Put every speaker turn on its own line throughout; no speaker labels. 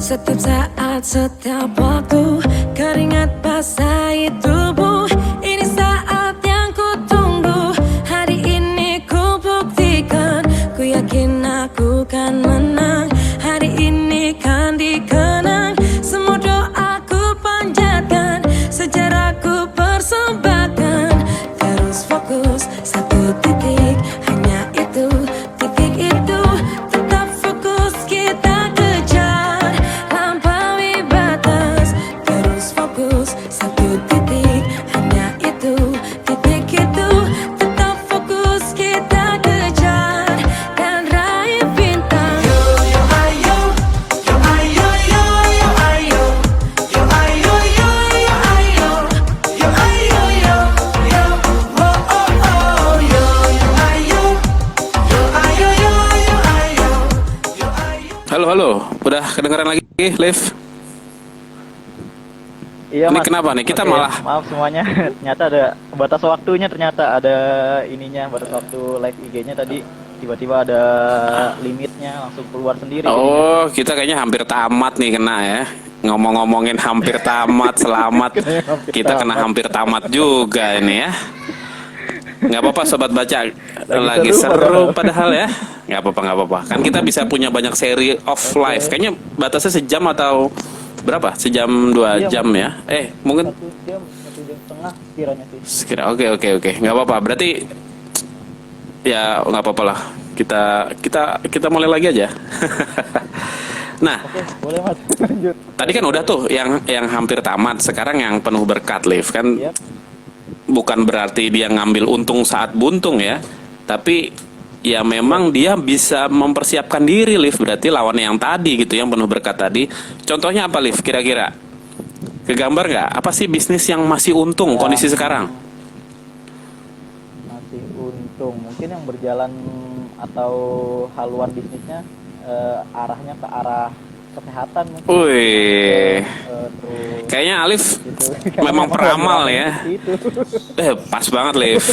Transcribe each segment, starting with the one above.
Setiap saat, setiap waktu, keringat basahi tubuh. Ini saat yang ku tunggu. Hari ini ku buktikan, ku yakin aku kan menang. Hari ini kan dikenang, semua doaku panjatkan, sejarahku persembahkan. Terus fokus, satu titik, hanya itu, titik itu. Tetap fokus, kita kejar, lampaui batas. Terus fokus, satu titik, hanya itu, titik itu. Tetap fokus, kita kejar, dan raih bintang. Yo yo ayo, yo ayo yo yo ayo, yo ayo yo yo ayo, yo ayo yo yo, oh oh oh, yo yo ayo, yo ayo yo yo ayo, yo ayo.
Halo, halo. Udah kedengeran lagi, Liv?
Iya,
Ini
Mas.
kenapa nih? Kita
Oke,
malah
maaf semuanya. Ternyata ada batas waktunya, ternyata ada ininya, batas waktu live IG-nya tadi tiba-tiba ada limitnya, langsung keluar sendiri jadinya.
Oh, kita kayaknya hampir tamat nih kena ya. Ngomong-ngomongin hampir tamat, selamat.
Kayaknya hampir
Kita kena
tamat.
hampir tamat juga ini ya. Nggak apa-apa sobat baca, lagi
seru
seru
padahal.
padahal ya. Nggak apa-apa, nggak apa-apa. Kan kita bisa punya banyak seri off live. Kayaknya batasnya sejam atau berapa? Sejam, 2
Iya,
jam ya. Mungkin
1 jam, 1 jam setengah kiranya sih.
sekira. Oke. Nggak apa-apa. Berarti ya nggak apa-apa lah. Kita mulai lagi aja. Nah,
Oke, boleh Mas. Lanjut.
tadi kan udah tuh yang hampir tamat. Sekarang yang penuh berkat, Liv. Kan
Yap.
bukan berarti dia ngambil untung saat buntung ya, tapi ya memang dia bisa mempersiapkan diri, Liv. Berarti lawan yang tadi gitu, yang penuh berkat tadi. Contohnya apa, Liv? Kira-kira kegambar nggak? Apa sih bisnis yang masih untung kondisi sekarang?
Masih untung. Mungkin yang berjalan atau haluan bisnisnya arahnya ke arah kesehatan mungkin.
Wih,
Terus
kayaknya Alif
gitu.
memang peramal ya.
Itu.
Pas banget, Liv.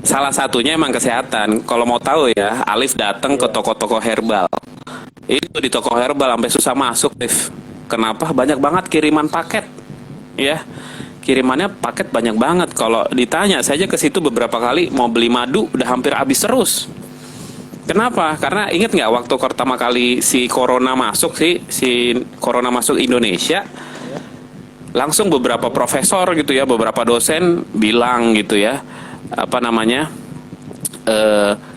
Salah satunya emang kesehatan. Kalau mau tahu ya, Alif datang ke toko-toko herbal. Itu di toko herbal sampai susah masuk, Liv. Kenapa? Banyak banget kiriman paket. Ya. Kirimannya paket banyak banget. Kalau ditanya, saya aja ke situ beberapa kali mau beli madu udah hampir habis terus. Kenapa? Karena inget nggak waktu pertama kali si corona masuk Indonesia, langsung beberapa profesor gitu ya, beberapa dosen bilang gitu ya, apa namanya,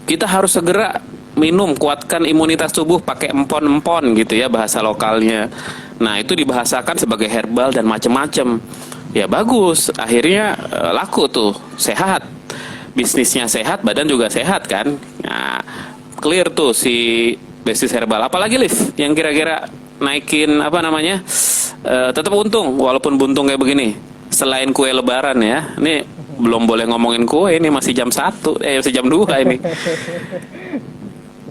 kita harus segera minum, kuatkan imunitas tubuh pakai empon-empon gitu ya bahasa lokalnya. Nah itu dibahasakan sebagai herbal dan macem-macem. Ya bagus, akhirnya laku tuh, sehat, bisnisnya sehat, badan juga sehat kan. Nah, clear tuh si bisnis herbal. Apalagi, Liv, yang kira-kira naikin apa namanya, tetap untung walaupun buntung kayak begini. Selain kue lebaran ya, ini belum boleh ngomongin kue, ini masih jam 1, masih jam 2 ini.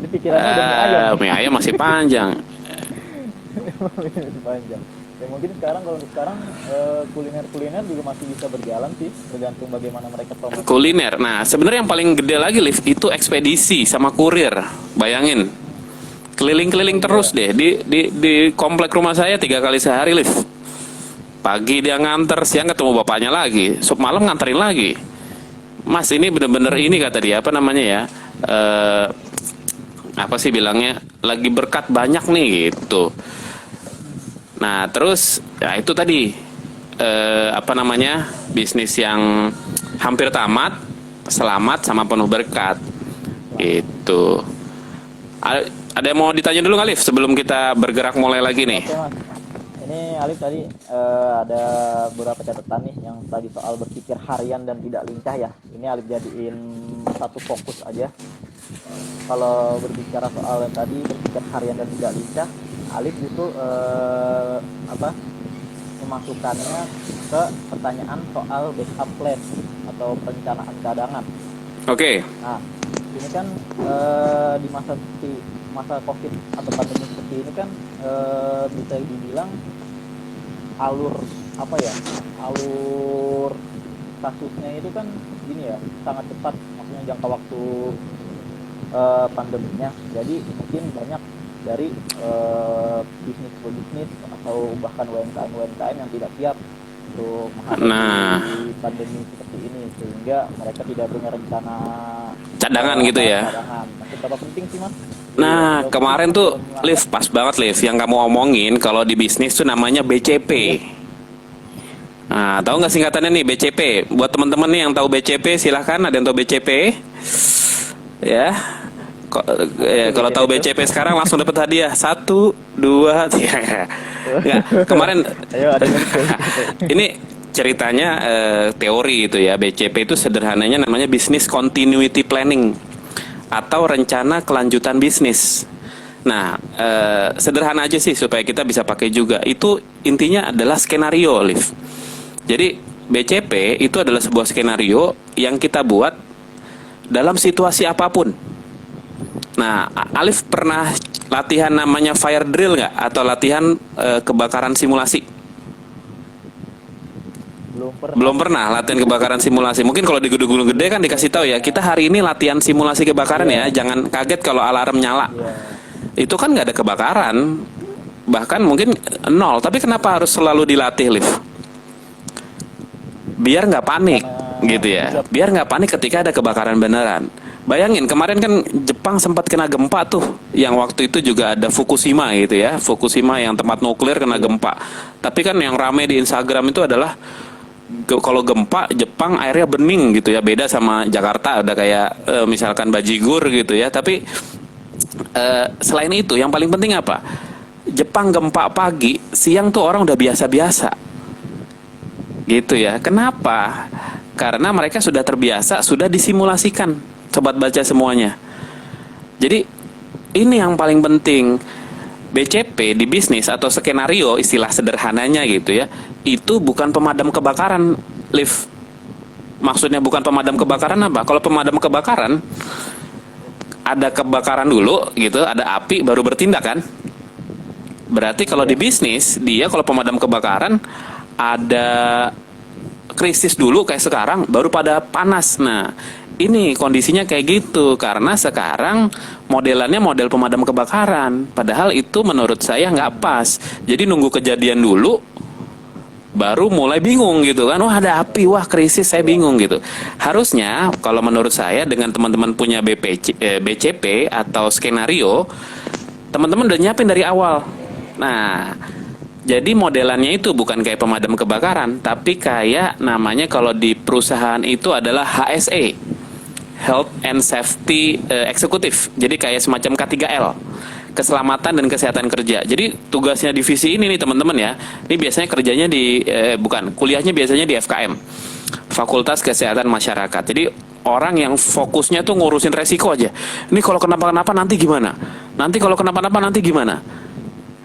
Jadi pikirannya udah mie ayam.
Mie ayam masih panjang.
Masih panjang. Ya mungkin sekarang kalau untuk sekarang kuliner juga masih bisa berjalan sih, tergantung bagaimana mereka promosi.
Kuliner. Nah, sebenarnya yang paling gede lagi, Liv, itu ekspedisi sama kurir. Bayangin. Keliling-keliling terus deh di komplek rumah saya 3 kali sehari, Liv. Pagi dia nganter, siang ketemu bapaknya lagi, malam nganterin lagi. Mas, ini bener-bener ini kata dia, apa namanya ya? Apa sih bilangnya? Lagi berkat banyak nih gitu. Nah, terus ya itu tadi apa namanya? Bisnis yang hampir tamat, selamat sama penuh berkat. Itu. Ada yang mau ditanya dulu nggak, Liv, sebelum kita bergerak mulai lagi nih?
Oke Mas, ini Alif tadi ada beberapa catatan nih yang tadi soal berpikir harian dan tidak lincah ya. Ini Alif jadiin satu fokus aja. Kalau berbicara soal yang tadi berpikir harian dan tidak lincah, Alif justru memasukkannya ke pertanyaan soal backup plan atau perencanaan cadangan.
Oke.
Nah, ini kan di masa COVID atau pandemi seperti ini kan bisa dibilang alur kasusnya itu kan gini ya, sangat cepat, maksudnya jangka waktu pandeminya. Jadi mungkin banyak dari bisnis bisnis atau bahkan UMKM yang tidak siap untuk menghadapi pandemi seperti ini, sehingga mereka tidak punya rencana
Cadangan gitu ya.
cadangan. Nah, seberapa penting sih Mas?
Nah,
Kalau
kemarin
kita
tuh
belum
Liv, pas banget Liv, yang kamu omongin kalau di bisnis tuh namanya BCP. Nah, tahu nggak singkatannya nih BCP? Buat teman-teman nih yang tahu BCP, silahkan. Ada yang tahu BCP? Ya. Kalau tahu BCP sekarang langsung dapat hadiah 1, 2, 3. Nggak, kemarin
Ayo, ada yang
ini ceritanya teori itu ya. BCP itu sederhananya namanya Business Continuity Planning atau rencana kelanjutan bisnis. Nah, sederhana aja sih supaya kita bisa pakai juga. Itu intinya adalah skenario, Liv. Jadi BCP itu adalah sebuah skenario yang kita buat dalam situasi apapun. Nah, Alif pernah latihan namanya fire drill nggak? Atau latihan kebakaran simulasi? Belum pernah latihan kebakaran simulasi. Mungkin kalau di gedung-gedung gede kan dikasih tahu ya, kita hari ini latihan simulasi kebakaran ya. Jangan kaget kalau alarm nyala. Itu kan nggak ada kebakaran. Bahkan mungkin 0. Tapi kenapa harus selalu dilatih, Liv? Biar nggak panik gitu ya. Biar nggak panik ketika ada kebakaran beneran. Bayangin kemarin kan Jepang sempat kena gempa tuh, yang waktu itu juga ada Fukushima gitu ya, Fukushima yang tempat nuklir kena gempa. Tapi kan yang rame di Instagram itu adalah kalau gempa Jepang airnya bening gitu ya, beda sama Jakarta udah kayak misalkan bajigur gitu ya. Tapi selain itu yang paling penting apa? Jepang gempa pagi, siang tuh orang udah biasa-biasa gitu ya. Kenapa? Karena mereka sudah terbiasa, sudah disimulasikan. Sobat baca semuanya. Jadi ini yang paling penting. BCP di bisnis atau skenario, istilah sederhananya gitu ya, itu bukan pemadam kebakaran, Liv. Maksudnya bukan pemadam kebakaran apa? Kalau pemadam kebakaran ada kebakaran dulu gitu, ada api baru bertindak kan? Berarti kalau di bisnis, dia kalau pemadam kebakaran ada krisis dulu kayak sekarang baru pada panas. Nah, ini kondisinya kayak gitu karena sekarang modelannya model pemadam kebakaran. Padahal itu menurut saya nggak pas. Jadi nunggu kejadian dulu baru mulai bingung gitu kan. Wah ada api, wah krisis, saya bingung gitu. Harusnya kalau menurut saya dengan teman-teman punya BCP atau skenario, teman-teman udah nyiapin dari awal. Nah, jadi modelannya itu bukan kayak pemadam kebakaran, tapi kayak namanya kalau di perusahaan itu adalah HSE, Health and Safety Executive. Jadi kayak semacam K3L, keselamatan dan kesehatan kerja. Jadi tugasnya divisi ini nih teman-teman ya. Ini biasanya kerjanya di kuliahnya biasanya di FKM, Fakultas Kesehatan Masyarakat. Jadi orang yang fokusnya tuh ngurusin resiko aja. Ini kalau kenapa-kenapa nanti gimana? Nanti kalau kenapa-kenapa nanti gimana?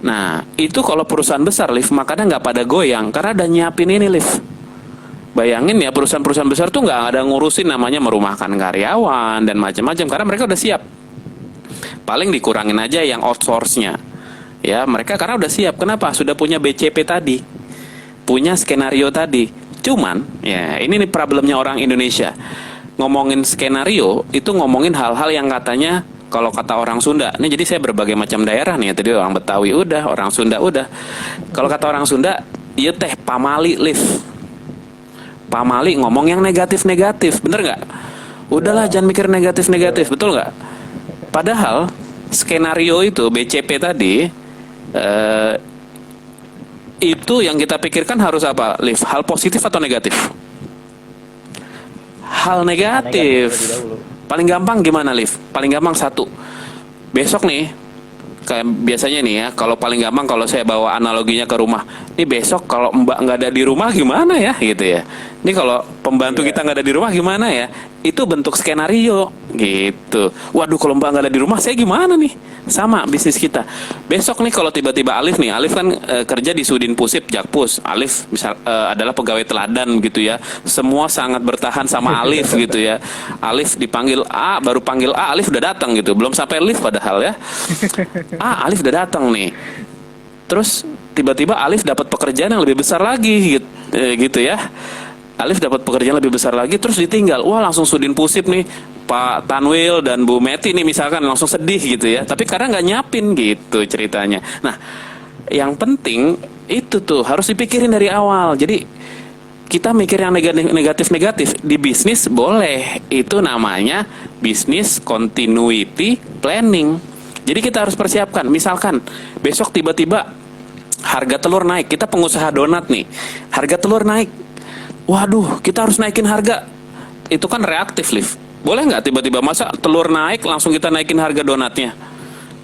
Nah, itu kalau perusahaan besar, Liv, makanya nggak pada goyang karena ada nyiapin ini, Liv. Bayangin ya, perusahaan-perusahaan besar tuh nggak ada ngurusin namanya merumahkan karyawan dan macam-macam karena mereka udah siap. Paling dikurangin aja yang outsource-nya. Ya, mereka karena udah siap. Kenapa? Sudah punya BCP tadi. Punya skenario tadi. Cuman, ya ini nih problemnya orang Indonesia. Ngomongin skenario, itu ngomongin hal-hal yang katanya kalau kata orang Sunda, ini jadi saya berbagai macam daerah nih. Tadi orang Betawi udah, orang Sunda udah. Kalau kata orang Sunda, iya teh pamali, Liv. Pamali ngomong yang negatif-negatif, bener nggak? Udahlah jangan mikir negatif-negatif, betul nggak? Padahal skenario itu BCP tadi itu yang kita pikirkan harus apa, Liv? Hal positif atau negatif? Hal negatif. Paling gampang gimana, Liv? Paling gampang satu. Besok nih, kayak biasanya nih ya, kalau paling gampang kalau saya bawa analoginya ke rumah. Ini besok kalau Mbak nggak ada di rumah gimana ya, gitu ya. Ini kalau pembantu kita nggak ada di rumah gimana ya? Itu bentuk skenario, gitu. Waduh, kalau Mbak nggak ada di rumah, saya gimana nih? Sama bisnis kita. Besok nih kalau tiba-tiba Alif nih, Alif kan kerja di Sudin Pusip, Jakpus. Alif misal adalah pegawai teladan gitu ya. Semua sangat bertahan sama Alif gitu ya. Alif dipanggil A, baru panggil A, Alif udah datang gitu. Belum sampai lift padahal ya. A, Alif udah datang nih. Terus tiba-tiba Alif dapat pekerjaan yang lebih besar lagi gitu ya. Alif dapat pekerjaan lebih besar lagi, terus ditinggal. Wah, langsung Sudin Pusip nih Pak Tanwil dan Bu Meti nih misalkan langsung sedih gitu ya. Tapi karena nggak nyiapin gitu ceritanya. Nah, yang penting itu tuh harus dipikirin dari awal. Jadi kita mikir yang negatif-negatif di bisnis boleh. Itu namanya business continuity planning. Jadi kita harus persiapkan. Misalkan besok tiba-tiba harga telur naik. Kita pengusaha donat nih. Harga telur naik. Waduh, kita harus naikin harga. Itu kan reaktif, Liv. Boleh nggak tiba-tiba masa telur naik langsung kita naikin harga donatnya?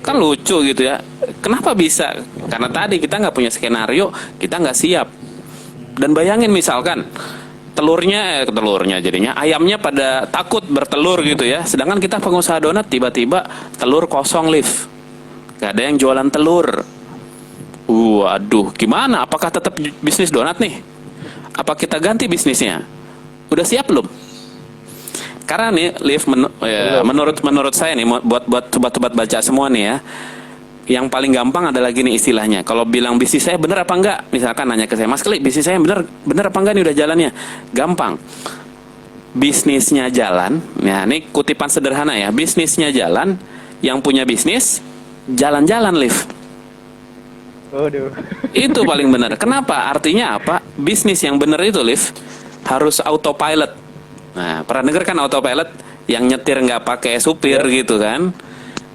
Kan lucu gitu ya. Kenapa bisa? Karena tadi kita nggak punya skenario, kita nggak siap. Dan bayangin misalkan telurnya jadinya ayamnya pada takut bertelur gitu ya. Sedangkan kita pengusaha donat tiba-tiba telur kosong, Liv. Gak ada yang jualan telur. Waduh, gimana? Apakah tetap bisnis donat nih? Apa kita ganti bisnisnya? Udah siap belum? Karena nih, Liv, menurut saya nih, buat sobat-sobat baca semua nih ya, yang paling gampang adalah gini istilahnya. Kalau bilang bisnis saya bener apa enggak, misalkan nanya ke saya, Mas Kli, bisnis saya bener apa enggak nih udah jalannya? Gampang. Bisnisnya jalan, ya ini kutipan sederhana ya, bisnisnya jalan, yang punya bisnis jalan-jalan, Liv.
Waduh.
Itu paling benar. Kenapa? Artinya apa? Bisnis yang benar itu, Liv, harus autopilot. Nah, pernah denger kan autopilot yang nyetir nggak pakai supir gitu kan?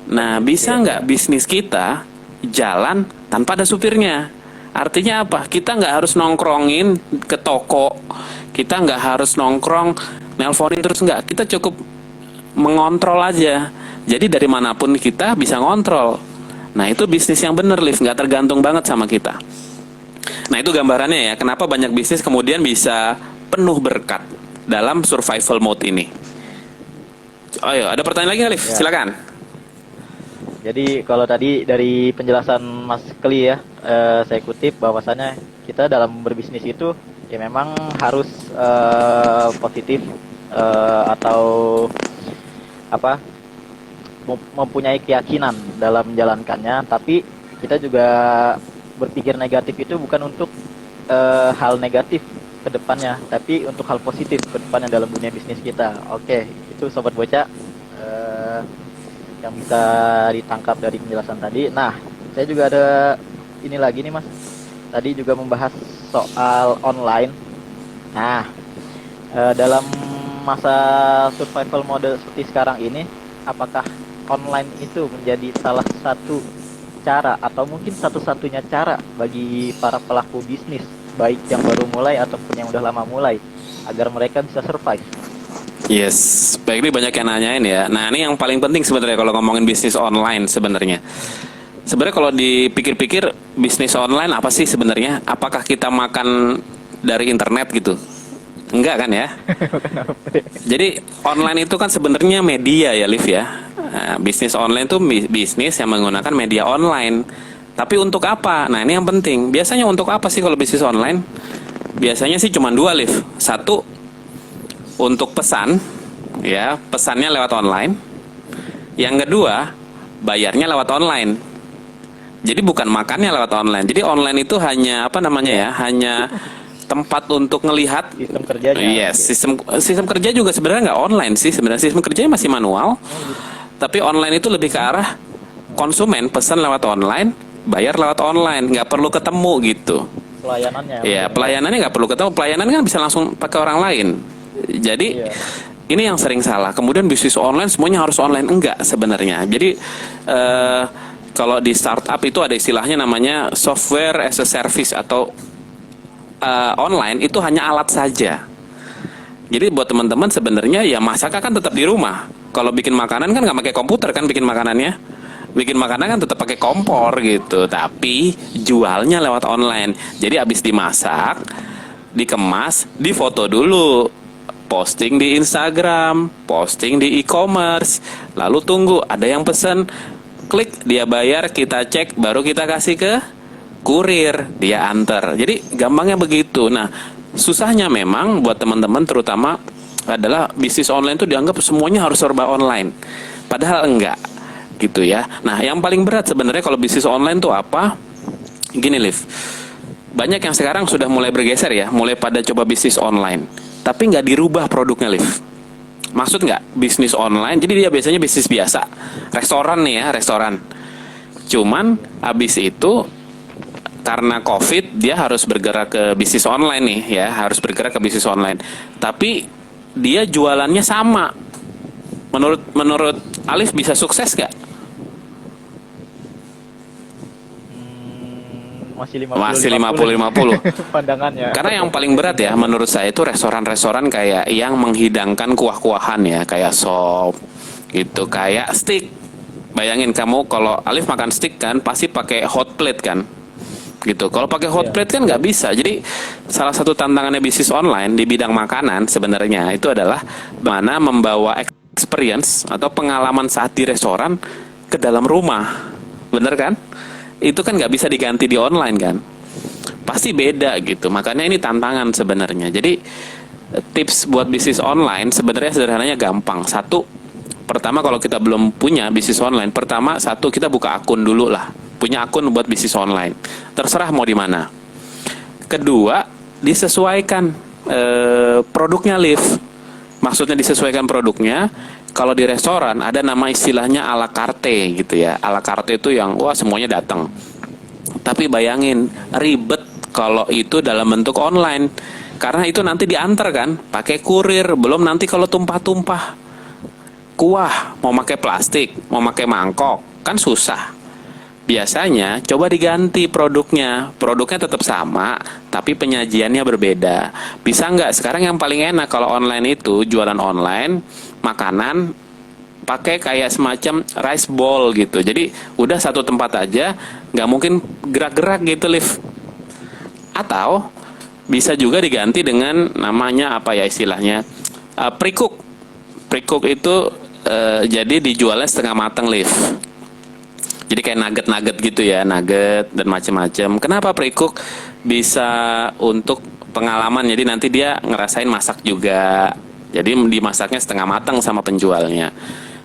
Nah, bisa nggak bisnis kita jalan tanpa ada supirnya? Artinya apa? Kita nggak harus nongkrongin ke toko, kita nggak harus nongkrong nelponin terus, nggak. Kita cukup mengontrol aja. Jadi dari manapun kita bisa ngontrol. Nah, itu bisnis yang bener, Liv, nggak tergantung banget sama kita. Nah, itu gambarannya ya. Kenapa banyak bisnis kemudian bisa penuh berkat dalam survival mode ini. Oh ya, ada pertanyaan lagi nggak, Liv?
Ya.
Silakan.
Jadi kalau tadi dari penjelasan Mas Kli ya, saya kutip bahwasannya kita dalam berbisnis itu ya memang harus positif atau apa, mempunyai keyakinan dalam menjalankannya. Tapi kita juga berpikir negatif itu bukan untuk hal negatif ke depannya, tapi untuk hal positif ke depannya dalam dunia bisnis kita. Oke, itu Sobat Bocah yang bisa ditangkap dari penjelasan tadi. Nah, saya juga ada ini lagi nih, Mas. Tadi juga membahas soal online. Nah, dalam masa survival mode seperti sekarang ini, apakah online itu menjadi salah satu cara atau mungkin satu-satunya cara bagi para pelaku bisnis, baik yang baru mulai ataupun yang udah lama mulai, agar mereka bisa survive?
Yes, baik, ini banyak yang nanyain ya. Nah, ini yang paling penting sebenarnya kalau ngomongin bisnis online sebenarnya. Sebenarnya kalau dipikir-pikir bisnis online apa sih sebenarnya? Apakah kita makan dari internet gitu? Enggak kan ya? Jadi online itu kan sebenarnya media ya, Liv ya. Nah, bisnis online itu bisnis yang menggunakan media online. Tapi untuk apa? Nah, ini yang penting. Biasanya untuk apa sih kalau bisnis online? Biasanya sih cuma dua, Liv. Satu, untuk pesan, ya, pesannya lewat online. Yang kedua, bayarnya lewat online. Jadi bukan makannya lewat online. Jadi online itu hanya apa namanya ya? Hanya tempat untuk ngelihat
Sistem kerjanya.
yes, sistem kerja juga sebenarnya nggak online sih. Sebenarnya sistem kerjanya masih manual. Tapi online itu lebih ke arah konsumen pesan lewat online, bayar lewat online, nggak perlu ketemu gitu.
Pelayanannya.
Ya, pelayanannya nggak perlu ketemu. Pelayanan kan bisa langsung pakai orang lain. Jadi ini yang sering salah. Kemudian bisnis online semuanya harus online, enggak sebenarnya. Jadi kalau di startup itu ada istilahnya namanya software as a service atau online itu hanya alat saja. Jadi buat teman-teman sebenarnya ya masak kan tetap di rumah. Kalau bikin makanan kan nggak pakai komputer kan bikin makanannya. Bikin makanan kan tetap pakai kompor gitu. Tapi jualnya lewat online. Jadi habis dimasak, dikemas, difoto dulu. Posting di Instagram, posting di e-commerce, lalu tunggu ada yang pesen, klik dia bayar, kita cek, baru kita kasih ke kurir, dia antar. Jadi gampangnya begitu. Nah, susahnya memang buat teman-teman terutama adalah bisnis online itu dianggap semuanya harus serba online. Padahal enggak, gitu ya. Nah, yang paling berat sebenarnya kalau bisnis online tuh apa? Gini, Liv. Banyak yang sekarang sudah mulai bergeser ya, mulai pada coba bisnis online. Tapi nggak dirubah produknya, Liv. Maksud nggak bisnis online? Jadi dia biasanya bisnis biasa, restoran nih ya, restoran. Cuman abis itu karena COVID dia harus bergerak ke bisnis online nih ya, harus bergerak ke bisnis online. Tapi dia jualannya sama. Menurut Alif bisa sukses gak?
Masih
Masih 50-50.
pandangannya.
Karena yang paling berat ya menurut saya itu restoran-restoran kayak yang menghidangkan kuah-kuahan ya, kayak sop gitu, kayak steak. Bayangin kamu kalau Alif makan steak kan pasti pakai hot plate kan, gitu. Kalau pakai hot plate kan nggak bisa. Jadi salah satu tantangannya bisnis online di bidang makanan sebenarnya itu adalah mana membawa experience atau pengalaman saat di restoran ke dalam rumah, bener kan? Itu kan nggak bisa diganti di online kan, pasti beda gitu. Makanya ini tantangan sebenarnya. Jadi tips buat bisnis online sebenarnya sederhananya gampang. Satu, pertama kalau kita belum punya bisnis online, pertama satu kita buka akun dulu lah, punya akun buat bisnis online. Terserah mau di mana. Kedua, disesuaikan produknya live. Maksudnya disesuaikan produknya. Kalau di restoran ada nama istilahnya ala carte gitu ya. Ala carte itu yang wah semuanya datang. Tapi bayangin ribet kalau itu dalam bentuk online. Karena itu nanti diantar kan, pakai kurir. Belum nanti kalau tumpah-tumpah kuah, mau pakai plastik, mau pakai mangkok, kan susah. Biasanya coba diganti produknya. Produknya tetap sama, tapi penyajiannya berbeda. Bisa nggak? Sekarang yang paling enak kalau online itu jualan online makanan pakai kayak semacam rice bowl gitu. Jadi udah satu tempat aja, nggak mungkin gerak-gerak gitu lift. Atau bisa juga diganti dengan namanya apa ya istilahnya pre-cook. Pre-cook itu jadi dijualnya setengah matang lift. Jadi kayak nugget-nugget gitu ya, nugget dan macam-macam. Kenapa pre-cook? Bisa untuk pengalaman, jadi nanti dia ngerasain masak juga. Jadi dimasaknya setengah matang sama penjualnya.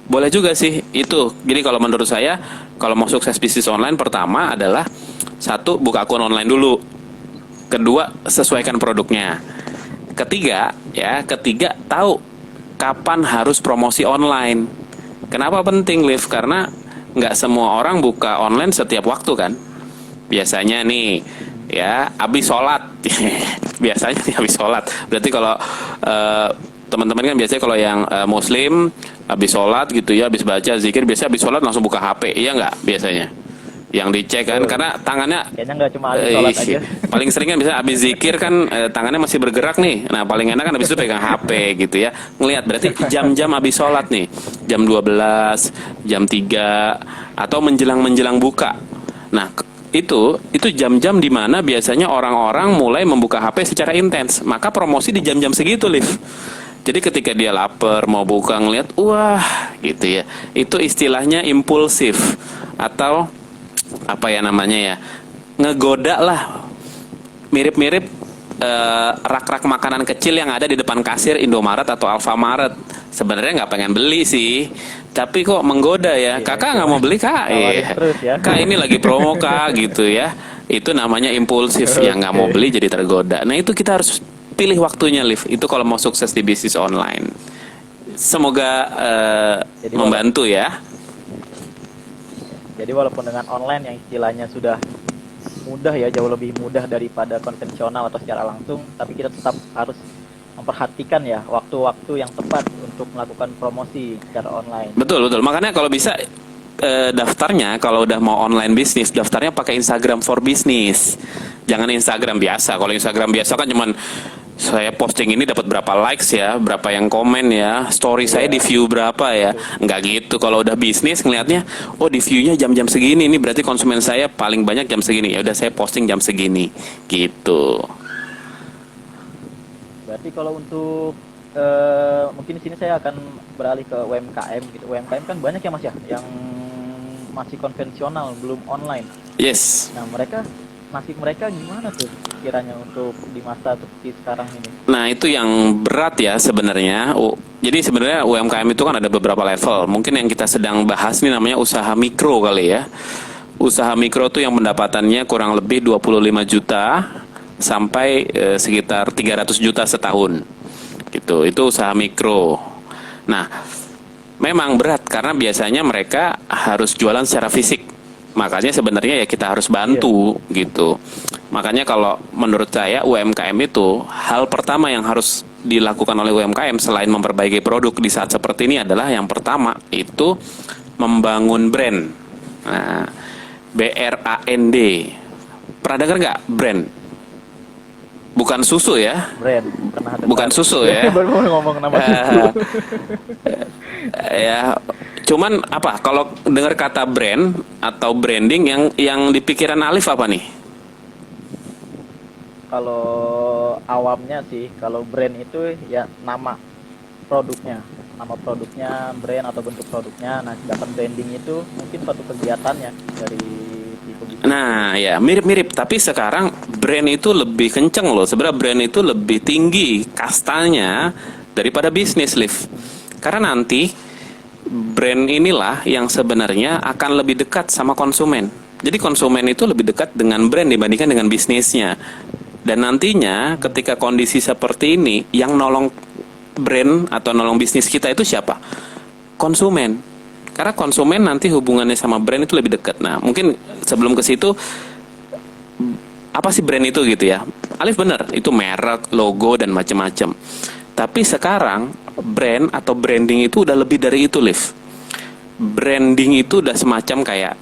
Boleh juga sih itu. Jadi kalau menurut saya, kalau mau sukses bisnis online, pertama adalah satu, buka akun online dulu. Kedua, sesuaikan produknya. Ketiga, tahu kapan harus promosi online. Kenapa penting, Liv? Karena nggak semua orang buka online setiap waktu kan. Biasanya nih, ya habis sholat. Biasanya nih habis sholat. Berarti kalau teman-teman kan biasanya kalau yang muslim habis sholat gitu ya, habis baca zikir, biasanya habis sholat langsung buka HP, iya nggak biasanya? Yang dicek kan, karena tangannya
kayaknya nggak cuma habis sholat aja.
Paling sering kan bisa habis zikir kan tangannya masih bergerak nih. Nah paling enak kan habis itu pegang HP gitu ya. Ngelihat berarti jam-jam habis sholat nih, jam 12, jam 3 atau menjelang buka. Nah itu jam-jam di mana biasanya orang-orang mulai membuka HP secara intens. Maka promosi di jam-jam segitu, Liv. Jadi ketika dia lapar mau buka ngelihat, wah gitu ya. Itu istilahnya impulsif atau apa ya namanya ya, ngegoda lah. Mirip-mirip rak-rak makanan kecil yang ada di depan kasir Indomaret atau Alfamaret. Sebenarnya nggak pengen beli sih, tapi kok menggoda ya. Kakak nggak mau beli kak, kak ini lagi promo kak gitu ya. Itu namanya impulsif, yang nggak mau beli jadi tergoda. Nah itu kita harus pilih waktunya, Liv. Itu kalau mau sukses di bisnis online. Semoga membantu ya.
Jadi walaupun dengan online yang istilahnya sudah mudah ya, jauh lebih mudah daripada konvensional atau secara langsung, tapi kita tetap harus memperhatikan ya waktu-waktu yang tepat untuk melakukan promosi secara online. Betul.
Makanya kalau bisa daftarnya kalau udah mau online bisnis, daftarnya pakai Instagram for Business. Jangan Instagram biasa. Kalau Instagram biasa kan cuman saya posting ini dapat berapa likes ya, berapa yang komen ya, story saya di view berapa ya. Nggak gitu. Kalau udah bisnis ngelihatnya, oh di view-nya jam-jam segini, ini berarti konsumen saya paling banyak jam segini. Ya udah saya posting jam segini. Gitu.
Berarti kalau untuk mungkin di sini saya akan beralih ke UMKM gitu. UMKM kan banyak ya Mas ya, yang masih konvensional, belum online.
Yes.
Nah, nasib mereka gimana tuh kiranya untuk di masa seperti sekarang ini?
Nah itu yang berat ya sebenarnya. Jadi sebenarnya UMKM itu kan ada beberapa level. Mungkin yang kita sedang bahas ini namanya usaha mikro kali ya. Usaha mikro tuh yang pendapatannya kurang lebih 25 juta sampai sekitar 300 juta setahun. Gitu. Itu usaha mikro. Nah, memang berat karena biasanya mereka harus jualan secara fisik. Makanya sebenarnya ya kita harus bantu gitu. Makanya kalau menurut saya UMKM itu hal pertama yang harus dilakukan oleh UMKM selain memperbaiki produk di saat seperti ini adalah yang pertama itu membangun brand. Nah, BRAND. Pernah dengar nggak brand? Bukan susu ya.
Brand. Pernah dengar.
Bukan susu ya.
Baru mau ngomong nama susu.
Ya, cuman apa? Kalau dengar kata brand atau branding yang di pikiran Alif apa nih?
Kalau awamnya sih, kalau brand itu ya nama produknya, brand atau bentuk produknya. Nah, sedangkan branding itu mungkin suatu kegiatannya dari tipe bisnis.
Nah, ya mirip-mirip, tapi sekarang brand itu lebih kenceng loh. Sebenarnya brand itu lebih tinggi kastanya daripada bisnis, Liv. Karena nanti brand inilah yang sebenarnya akan lebih dekat sama konsumen. Jadi konsumen itu lebih dekat dengan brand dibandingkan dengan bisnisnya. Dan nantinya ketika kondisi seperti ini, yang nolong brand atau nolong bisnis kita itu siapa? Konsumen. Karena konsumen nanti hubungannya sama brand itu lebih dekat. Nah, mungkin sebelum ke situ, apa sih brand itu gitu ya? Alif benar, itu merek, logo, dan macam-macam. Tapi sekarang brand atau branding itu udah lebih dari itu, Liv. Branding itu udah semacam kayak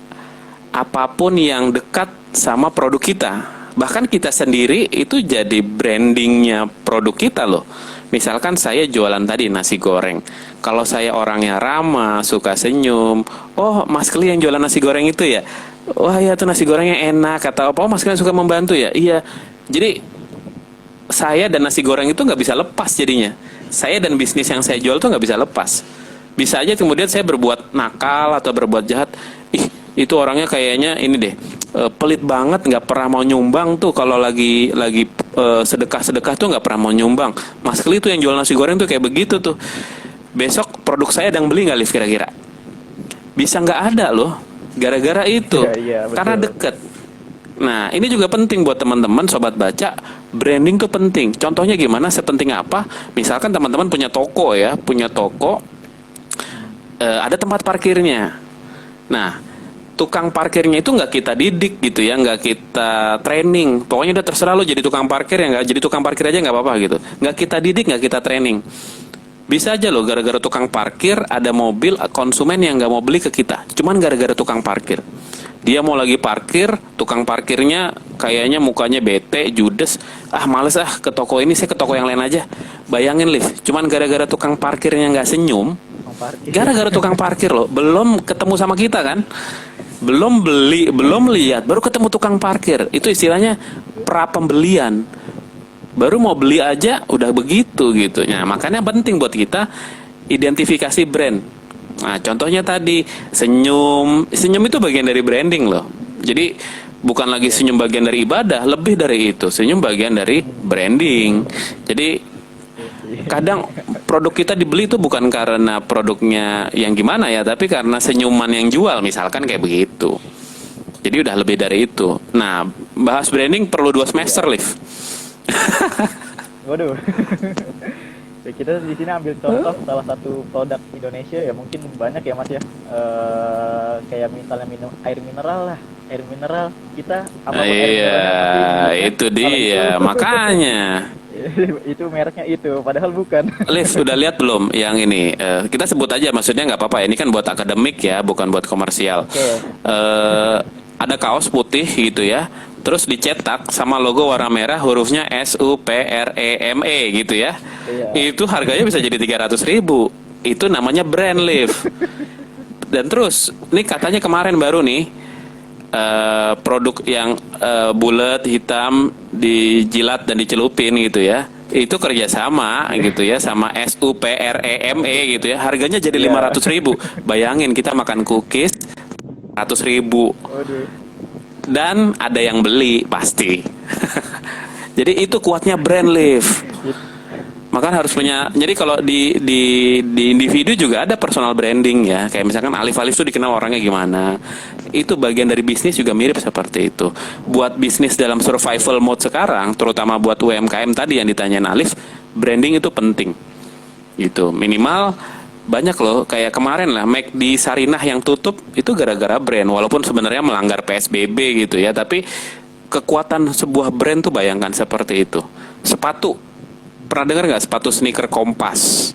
apapun yang dekat sama produk kita. Bahkan kita sendiri itu jadi brandingnya produk kita loh. Misalkan saya jualan tadi nasi goreng. Kalau saya orangnya ramah, suka senyum. Oh, Mas Kli yang jualan nasi goreng itu ya? Wah ya tuh nasi gorengnya enak. Atau apa, oh, Mas Kli suka membantu ya? Iya. Jadi saya dan nasi goreng itu nggak bisa lepas jadinya. Saya dan bisnis yang saya jual tuh nggak bisa lepas. Bisa aja kemudian saya berbuat nakal atau berbuat jahat. Ih, itu orangnya kayaknya ini deh, pelit banget, nggak pernah mau nyumbang tuh kalau lagi sedekah tuh nggak pernah mau nyumbang. Mas Kli tuh yang jual nasi goreng tuh kayak begitu tuh. Besok produk saya ada yang beli nggak, Liv, kira-kira? Bisa nggak ada loh, gara-gara itu.
Iya,
Karena deket. Nah, ini juga penting buat teman-teman sobat baca. Branding tuh penting. Contohnya gimana? Sepenting apa? Misalkan teman-teman punya toko ya, ada tempat parkirnya. Nah, tukang parkirnya itu nggak kita didik gitu ya, nggak kita training. Pokoknya udah terserah lo jadi tukang parkir ya, nggak jadi tukang parkir aja nggak apa-apa gitu. Nggak kita didik, nggak kita training. Bisa aja loh gara-gara tukang parkir ada mobil konsumen yang nggak mau beli ke kita. Cuman gara-gara tukang parkir. Dia mau lagi parkir, tukang parkirnya kayaknya mukanya bete, judes. Ah males ke toko ini, saya ke toko yang lain aja. Bayangin, Liv, cuman gara-gara tukang parkirnya nggak senyum. Gara-gara tukang parkir loh, belum ketemu sama kita kan, belum beli, belum lihat, baru ketemu tukang parkir. Itu istilahnya pra pembelian. Baru mau beli aja udah begitu gitu. Nah, makanya penting buat kita identifikasi brand. Nah, contohnya tadi senyum itu bagian dari branding loh. Jadi bukan lagi senyum bagian dari ibadah, lebih dari itu. Senyum bagian dari branding. Jadi kadang produk kita dibeli itu bukan karena produknya yang gimana ya, tapi karena senyuman yang jual, misalkan kayak begitu. Jadi udah lebih dari itu. Nah, bahas branding perlu 2 semester, Liv.
Waduh. Ya, kita di sini ambil contoh salah satu produk Indonesia ya, mungkin banyak ya Mas ya. Kayak misalnya minum air mineral kita apa
iya, itu dia makanya.
Itu mereknya itu, padahal bukan.
Liv, udah lihat belum yang ini? Kita sebut aja, maksudnya nggak apa-apa. Ini kan buat akademik ya, bukan buat komersial.
Okay.
Ada kaos putih gitu ya, terus dicetak sama logo warna merah, hurufnya SUPREME gitu ya. Iya. Itu harganya bisa jadi 300.000. Itu namanya brand, Liv. Dan terus, ini katanya kemarin baru nih, produk yang bulat hitam dijilat dan dicelupin gitu ya, itu kerjasama gitu ya sama SUPREME gitu ya, harganya jadi 500.000. Bayangin kita makan cookies 100.000 dan ada yang beli pasti. Jadi itu kuatnya brand, Liv. Maka harus punya. Jadi kalau di individu juga ada personal branding ya. Kayak misalkan Alif tuh dikenal orangnya gimana. Itu bagian dari bisnis juga mirip seperti itu. Buat bisnis dalam survival mode sekarang, terutama buat UMKM tadi yang ditanyain Alif, branding itu penting. Gitu. Minimal banyak loh, kayak kemarin lah McD Sarinah yang tutup itu gara-gara brand, walaupun sebenarnya melanggar PSBB gitu ya, tapi kekuatan sebuah brand tuh bayangkan seperti itu. Sepatu, pernah dengar nggak sepatu sneaker Kompas?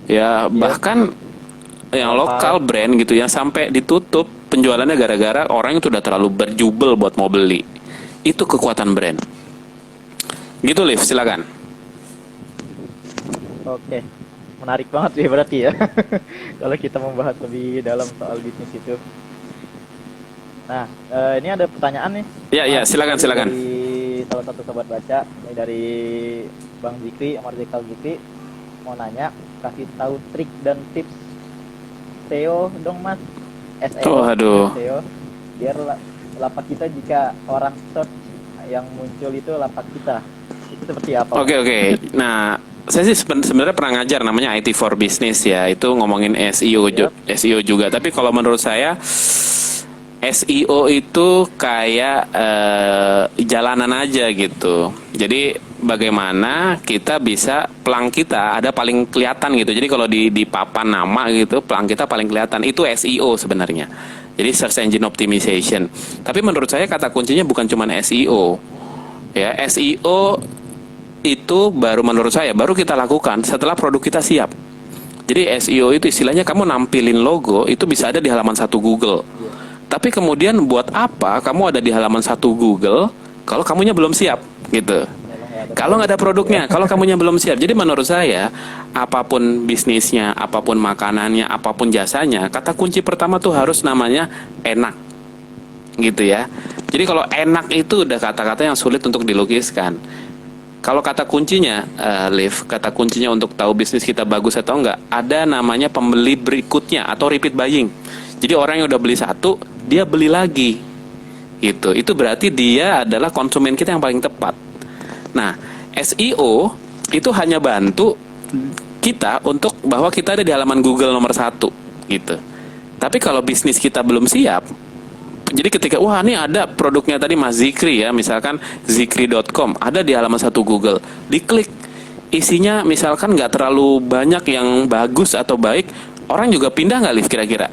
Ya bahkan yang lokal brand gitu ya sampai ditutup penjualannya gara-gara orang itu udah terlalu berjubel buat mau beli. Itu kekuatan brand. Gitu Liv, silakan.
Oke, menarik banget sih berarti ya. Kalau kita membahas lebih dalam soal bisnis itu. Nah, ini ada pertanyaan nih.
Ya, silakan.
Dari salah satu sobat baca, ini dari Bang Zikri, Amar Zikri, mau nanya, kasih tahu trik dan tips SEO dong Mas. SEO,
aduh.
SEO, biar lapak kita jika orang search yang muncul itu lapak kita. Itu seperti apa?
Oke. Nah, saya sih sebenarnya pernah ngajar namanya IT for Business ya, itu ngomongin SEO SEO juga. Tapi kalau menurut saya SEO itu kayak jalanan aja gitu. Jadi bagaimana kita bisa pelang kita ada paling kelihatan gitu. Jadi kalau di papan nama gitu, pelang kita paling kelihatan. Itu SEO sebenarnya. Jadi search engine optimization. Tapi menurut saya kata kuncinya bukan cuma SEO. Ya, SEO itu baru menurut saya baru kita lakukan setelah produk kita siap. Jadi SEO itu istilahnya kamu nampilin logo itu bisa ada di halaman 1 Google. Tapi kemudian buat apa kamu ada di halaman 1 Google kalau kamunya belum siap gitu. Kalau nggak ada produknya, kalau kamunya belum siap. Jadi menurut saya apapun bisnisnya, apapun makanannya, apapun jasanya, kata kunci pertama tuh harus namanya enak. Gitu ya. Jadi kalau enak itu udah kata-kata yang sulit untuk dilukiskan. Kalau kata kuncinya, Liv, kata kuncinya untuk tahu bisnis kita bagus atau enggak, ada namanya pembeli berikutnya atau repeat buying. Jadi orang yang udah beli satu, dia beli lagi. Gitu. Itu berarti dia adalah konsumen kita yang paling tepat. Nah, SEO itu hanya bantu kita untuk bahwa kita ada di halaman Google nomor 1 gitu. Tapi kalau bisnis kita belum siap, jadi ketika wah ini ada produknya tadi Mas Zikri ya, misalkan zikri.com ada di halaman 1 Google, diklik isinya misalkan nggak terlalu banyak yang bagus atau baik, orang juga pindah nggak Liv kira-kira?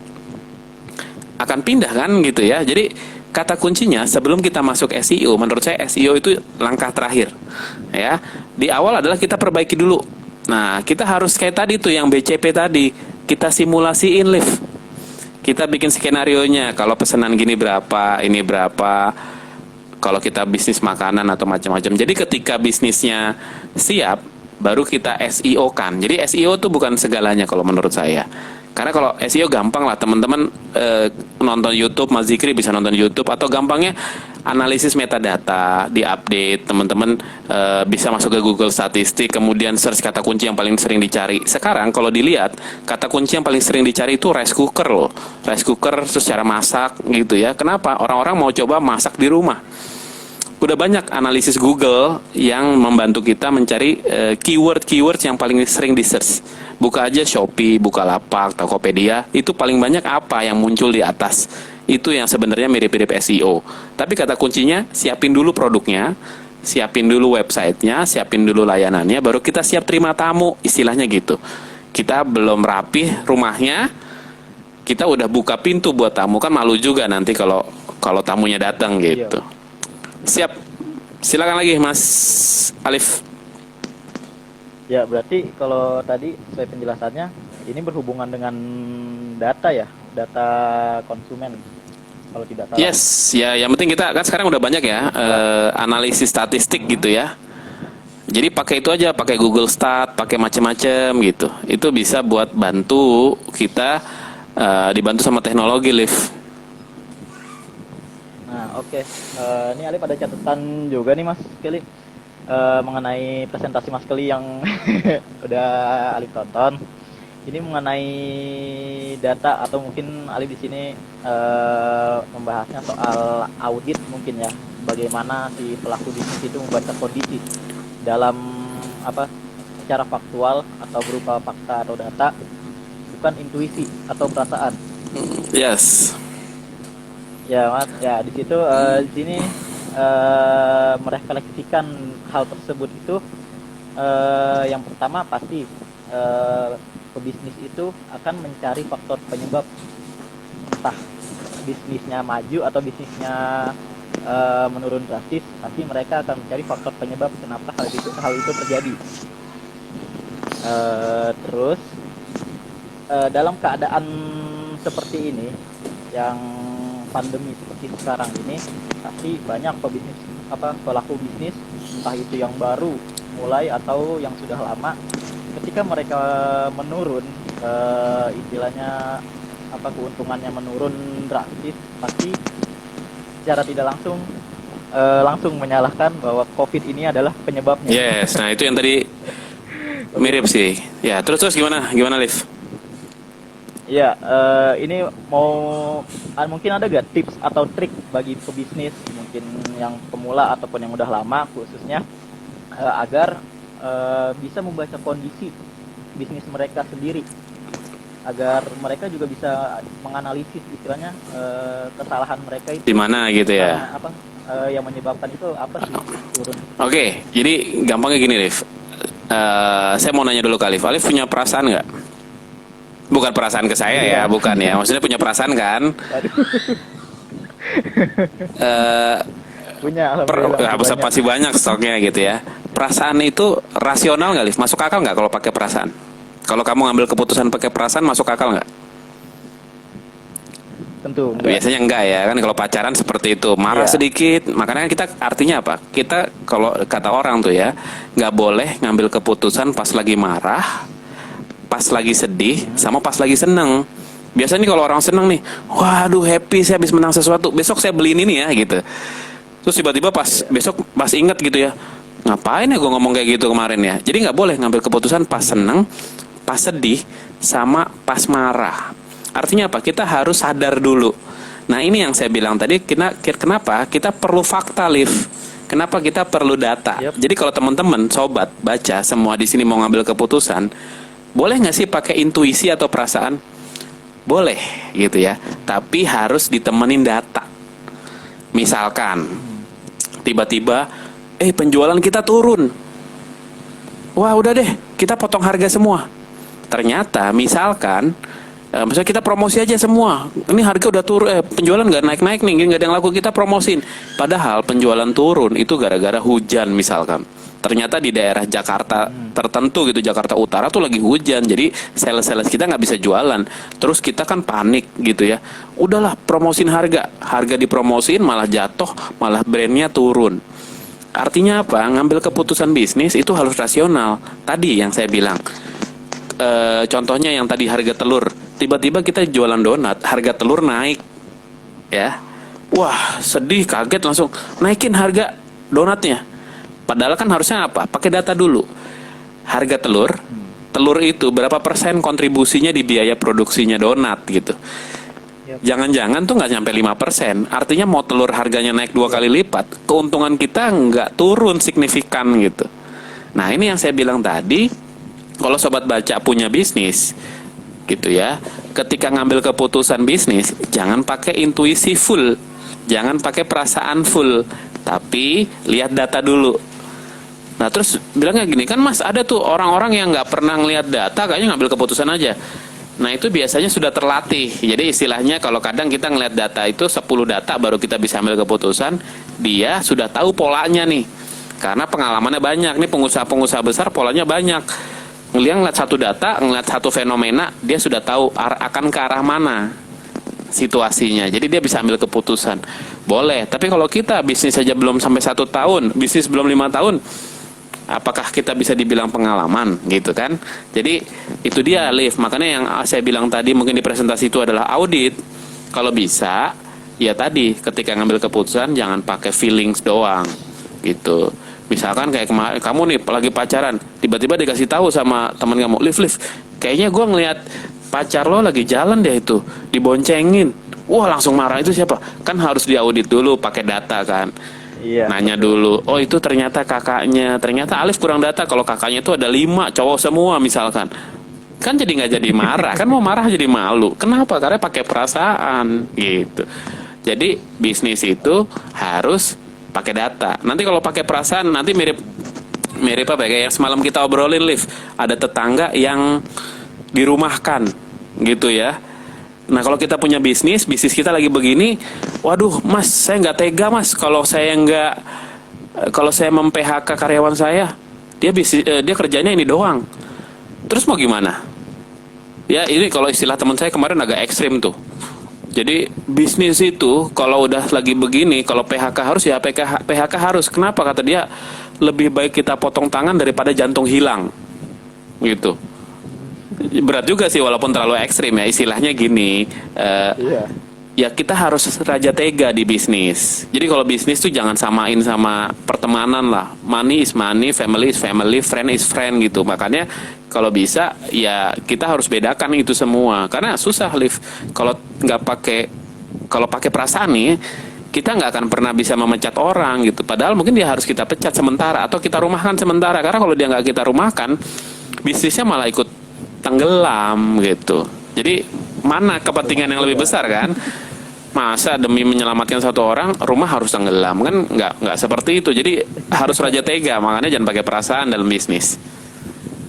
Akan pindah kan gitu ya. Jadi kata kuncinya sebelum kita masuk SEO, menurut saya SEO itu langkah terakhir ya. Di awal adalah kita perbaiki dulu. Nah kita harus kayak tadi tuh yang BCP tadi, kita simulasiin Liv. Kita bikin skenarionya, kalau pesanan gini berapa, ini berapa, kalau kita bisnis makanan atau macam-macam. Jadi ketika bisnisnya siap, baru kita SEO kan. Jadi SEO itu bukan segalanya kalau menurut saya. Karena kalau SEO gampang lah, teman-teman nonton YouTube, Mas Zikri bisa nonton YouTube, atau gampangnya analisis metadata, diupdate, teman-teman bisa masuk ke Google Statistik, kemudian search kata kunci yang paling sering dicari. Sekarang kalau dilihat, kata kunci yang paling sering dicari itu rice cooker loh. Rice cooker, terus cara masak gitu ya. Kenapa? Orang-orang mau coba masak di rumah. Udah banyak analisis Google yang membantu kita mencari keyword-keywords yang paling sering di-search. Buka aja Shopee, Bukalapak, Tokopedia, itu paling banyak apa yang muncul di atas. Itu yang sebenarnya mirip-mirip SEO. Tapi kata kuncinya, siapin dulu produknya, siapin dulu websitenya, siapin dulu layanannya, baru kita siap terima tamu, istilahnya gitu. Kita belum rapih rumahnya, kita udah buka pintu buat tamu, kan malu juga nanti kalau tamunya datang gitu. Siap. Silakan lagi Mas Alif.
Ya, berarti kalau tadi sesuai penjelasannya, ini berhubungan dengan data ya, data konsumen. Kalau tidak salah.
Yes, ya yang penting kita kan sekarang udah banyak ya analisis statistik gitu ya. Jadi pakai itu aja, pakai Google Stat, pakai macam-macam gitu. Itu bisa buat bantu kita dibantu sama teknologi, Liv.
Nah, oke. Ini Alif ada catatan juga nih Mas Kelly. Mengenai presentasi Mas Kelly yang udah Alif tonton. Ini mengenai data atau mungkin Alif di sini membahasnya soal audit mungkin ya. Bagaimana si pelaku bisnis itu membaca kondisi dalam secara faktual atau berupa fakta atau data, bukan intuisi atau perasaan.
Yes.
Ya Mas, ya di situ di sini merefleksikan hal tersebut itu yang pertama pasti pebisnis itu akan mencari faktor penyebab, entah bisnisnya maju atau bisnisnya menurun drastis, pasti mereka akan mencari faktor penyebab kenapa hal itu terjadi. Terus dalam keadaan seperti ini, yang pandemi seperti sekarang ini, pasti banyak pelaku bisnis, entah itu yang baru mulai atau yang sudah lama, ketika mereka menurun, istilahnya keuntungannya menurun drastis, pasti secara tidak langsung menyalahkan bahwa COVID ini adalah penyebabnya.
Yes, nah itu yang tadi mirip sih. Ya, terus gimana Liv?
Ya, ini mungkin ada gak tips atau trik bagi pebisnis, mungkin yang pemula ataupun yang udah lama khususnya, agar bisa membaca kondisi bisnis mereka sendiri, agar mereka juga bisa menganalisis istilahnya kesalahan mereka itu
di mana gitu ya.
Yang menyebabkan itu apa sih turun.
Oke, jadi gampangnya gini Liv. Saya mau nanya dulu ke Alif. Alif punya perasaan nggak? Bukan perasaan ke saya ya, bukan ya. Maksudnya punya perasaan kan?
Punya.
Pasti banyak stoknya gitu ya. Perasaan itu rasional nggak Liv? Masuk akal nggak kalau pakai perasaan? Kalau kamu ngambil keputusan pakai perasaan, masuk akal nggak?
Tentu enggak.
Biasanya enggak ya, kan kalau pacaran seperti itu, marah sedikit. Makanya kita artinya apa? Kita kalau kata orang tuh ya, nggak boleh ngambil keputusan pas lagi marah, pas lagi sedih, sama pas lagi seneng. Biasanya nih kalau orang seneng nih, waduh happy saya habis menang sesuatu, besok saya beliin ini ya gitu. Terus tiba-tiba besok inget gitu ya, ngapain ya gue ngomong kayak gitu kemarin ya. Jadi nggak boleh ngambil keputusan pas seneng, pas sedih, sama pas marah. Artinya apa? Kita harus sadar dulu. Nah ini yang saya bilang tadi, kenapa kita perlu fakta, Liv. Kenapa kita perlu data. Jadi kalau teman-teman, sobat, baca, semua di sini mau ngambil keputusan, boleh nggak sih pakai intuisi atau perasaan? Boleh gitu ya. Tapi harus ditemenin data. Misalkan, tiba-tiba, penjualan kita turun. Wah udah deh, kita potong harga semua. Ternyata misalkan misalnya kita promosi aja semua, ini harga udah turun, penjualan nggak naik-naik nih, nggak ada yang laku, kita promosin. Padahal penjualan turun itu gara-gara hujan misalkan. Ternyata di daerah Jakarta tertentu gitu, Jakarta Utara tuh lagi hujan, jadi sales kita nggak bisa jualan. Terus kita kan panik gitu ya, udahlah promosin harga dipromosin malah jatuh, malah brandnya turun. Artinya apa? Ngambil keputusan bisnis itu harus rasional. Tadi yang saya bilang, contohnya yang tadi harga telur, tiba-tiba kita jualan donat, harga telur naik, ya, wah sedih, kaget, langsung naikin harga donatnya. Padahal kan harusnya apa? Pakai data dulu. Harga telur itu berapa persen kontribusinya di biaya produksinya donat gitu. Jangan-jangan tuh nggak nyampe 5%. Artinya mau telur harganya naik 2 kali lipat, keuntungan kita nggak turun signifikan gitu. Nah ini yang saya bilang tadi, kalau sobat baca punya bisnis gitu ya, ketika ngambil keputusan bisnis, jangan pakai intuisi full, jangan pakai perasaan full, tapi lihat data dulu. Nah terus bilangnya gini, kan Mas ada tuh orang-orang yang nggak pernah ngelihat data, kayaknya ngambil keputusan aja. Nah itu biasanya sudah terlatih. Jadi istilahnya kalau kadang kita ngelihat data itu 10 data baru kita bisa ambil keputusan, dia sudah tahu polanya nih. Karena pengalamannya banyak, nih pengusaha-pengusaha besar polanya banyak. Ngelihat satu data, ngelihat satu fenomena, dia sudah tahu akan ke arah mana situasinya. Jadi dia bisa ambil keputusan. Boleh, tapi kalau kita bisnis saja belum sampai 1 tahun, bisnis belum 5 tahun, apakah kita bisa dibilang pengalaman gitu kan? Jadi itu dia Liv. Makanya yang saya bilang tadi mungkin di presentasi itu adalah audit. Kalau bisa, ya tadi ketika ngambil keputusan jangan pakai feelings doang gitu. Misalkan kayak kemarin kamu nih lagi pacaran, tiba-tiba dikasih tahu sama teman kamu, Liv, kayaknya gue ngelihat pacar lo lagi jalan deh itu, diboncengin. Wah langsung marah, itu siapa? Kan harus diaudit dulu pakai data kan. Iya. Nanya dulu, oh itu ternyata kakaknya, ternyata Alif kurang data, kalau kakaknya itu ada 5 cowok semua misalkan. Kan jadi nggak jadi marah, kan mau marah jadi malu. Kenapa? Karena pakai perasaan gitu. Jadi bisnis itu harus pakai data. Nanti kalau pakai perasaan nanti mirip apa ya, kayak yang semalam kita obrolin Liv. Ada tetangga yang dirumahkan gitu ya. Nah kalau kita punya bisnis kita lagi begini, waduh mas saya nggak tega mas kalau saya mem-PHK karyawan saya, dia kerjanya ini doang, terus mau gimana? Ya ini kalau istilah teman saya kemarin agak ekstrim tuh. Jadi bisnis itu kalau udah lagi begini, kalau PHK harus ya PHK harus. Kenapa? Kata dia lebih baik kita potong tangan daripada jantung hilang, gitu. Berat juga sih walaupun terlalu ekstrim ya, istilahnya gini, ya kita harus raja tega di bisnis. Jadi kalau bisnis tuh jangan samain sama pertemanan lah. Money is money, family is family, friend is friend gitu. Makanya kalau bisa ya kita harus bedakan itu semua. Karena susah Liv kalau pakai perasaan nih, kita nggak akan pernah bisa memecat orang gitu. Padahal mungkin dia harus kita pecat sementara atau kita rumahkan sementara. Karena kalau dia nggak kita rumahkan, bisnisnya malah ikut tenggelam gitu. Jadi mana kepentingan yang lebih besar kan? Masa demi menyelamatkan satu orang rumah harus tenggelam kan? Nggak seperti itu. Jadi harus raja tega. Makanya jangan pakai perasaan dalam bisnis.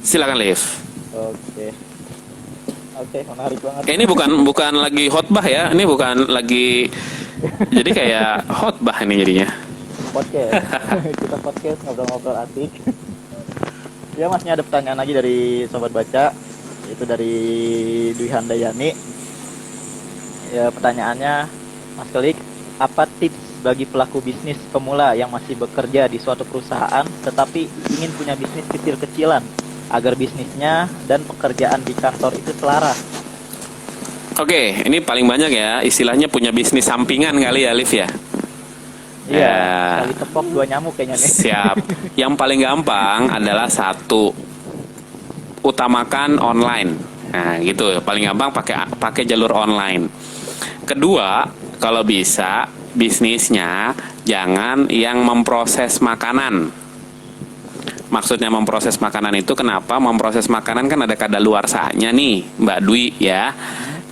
Silakan Liv.
Oke, menarik banget.
Ini bukan lagi khotbah ya. Ini bukan lagi jadi kayak khotbah ini jadinya.
Podcast. Kita podcast ngobrol-ngobrol asik. Ya Mas, ini ada pertanyaan lagi dari sobat baca. Itu dari Dwi Handayani. Ya, pertanyaannya, Mas Kelik, apa tips bagi pelaku bisnis pemula yang masih bekerja di suatu perusahaan tetapi ingin punya bisnis kecil-kecilan agar bisnisnya dan pekerjaan di kantor itu selaras?
Oke, ini paling banyak ya istilahnya punya bisnis sampingan kali ya Liv ya.
Iya, sekali tepok dua nyamuk kayaknya nih.
Siap. Yang paling gampang adalah satu, utamakan online. Nah, gitu. Paling gampang pakai jalur online. Kedua, kalau bisa bisnisnya jangan yang memproses makanan. Maksudnya memproses makanan itu kenapa? Memproses makanan kan ada kadaluarsanya nih, Mbak Dwi ya.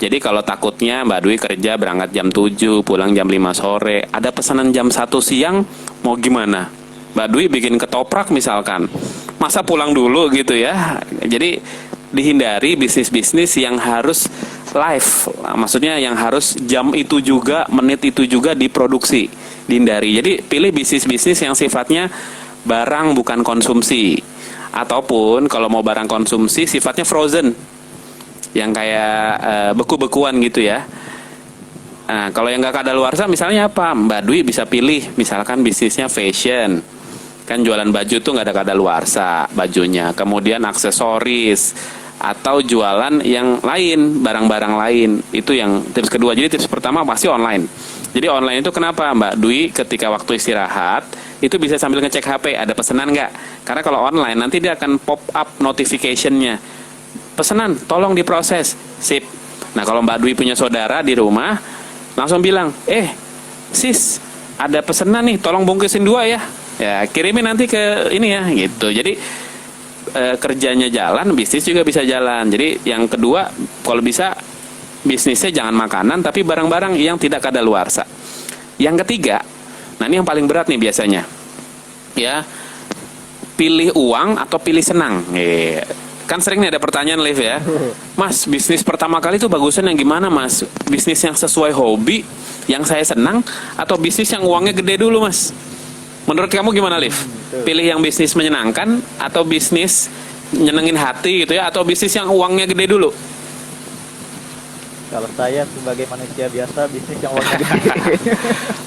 Jadi kalau takutnya Mbak Dwi kerja berangkat jam 7, pulang jam 5 sore, ada pesanan jam 1 siang, mau gimana? Mbak Dwi bikin ketoprak misalkan, masa pulang dulu gitu ya. Jadi dihindari bisnis-bisnis yang harus live, maksudnya yang harus jam itu juga, menit itu juga diproduksi, dihindari. Jadi pilih bisnis-bisnis yang sifatnya barang bukan konsumsi, ataupun kalau mau barang konsumsi sifatnya frozen, yang kayak beku-bekuan gitu ya. Nah, kalau yang nggak kadaluarsa misalnya apa? Mbak Dwi bisa pilih misalkan bisnisnya fashion, kan jualan baju tuh nggak ada kadaluarsa bajunya, kemudian aksesoris atau jualan yang lain, barang-barang lain. Itu yang tips kedua. Jadi tips pertama pasti online. Jadi online itu kenapa Mbak Dwi ketika waktu istirahat itu bisa sambil ngecek HP ada pesanan nggak? Karena kalau online nanti dia akan pop up notification-nya, pesanan tolong diproses, sip. Nah kalau Mbak Dwi punya saudara di rumah, langsung bilang, sis ada pesanan nih, tolong bungkusin 2 ya, kirimin nanti ke ini ya gitu. Jadi kerjanya jalan, bisnis juga bisa jalan. Jadi yang kedua, kalau bisa bisnisnya jangan makanan tapi barang-barang yang tidak kadaluarsa. Yang ketiga, nah ini yang paling berat nih biasanya ya, pilih uang atau pilih senang. Kan sering nih ada pertanyaan Liv ya, Mas bisnis pertama kali itu bagusan yang gimana Mas? Bisnis yang sesuai hobi, yang saya senang, atau bisnis yang uangnya gede dulu Mas? Menurut kamu gimana Liv? Pilih yang bisnis menyenangkan atau bisnis nyenengin hati gitu ya, atau bisnis yang uangnya gede dulu?
Kalau saya sebagai manusia biasa, bisnis yang uangnya gede.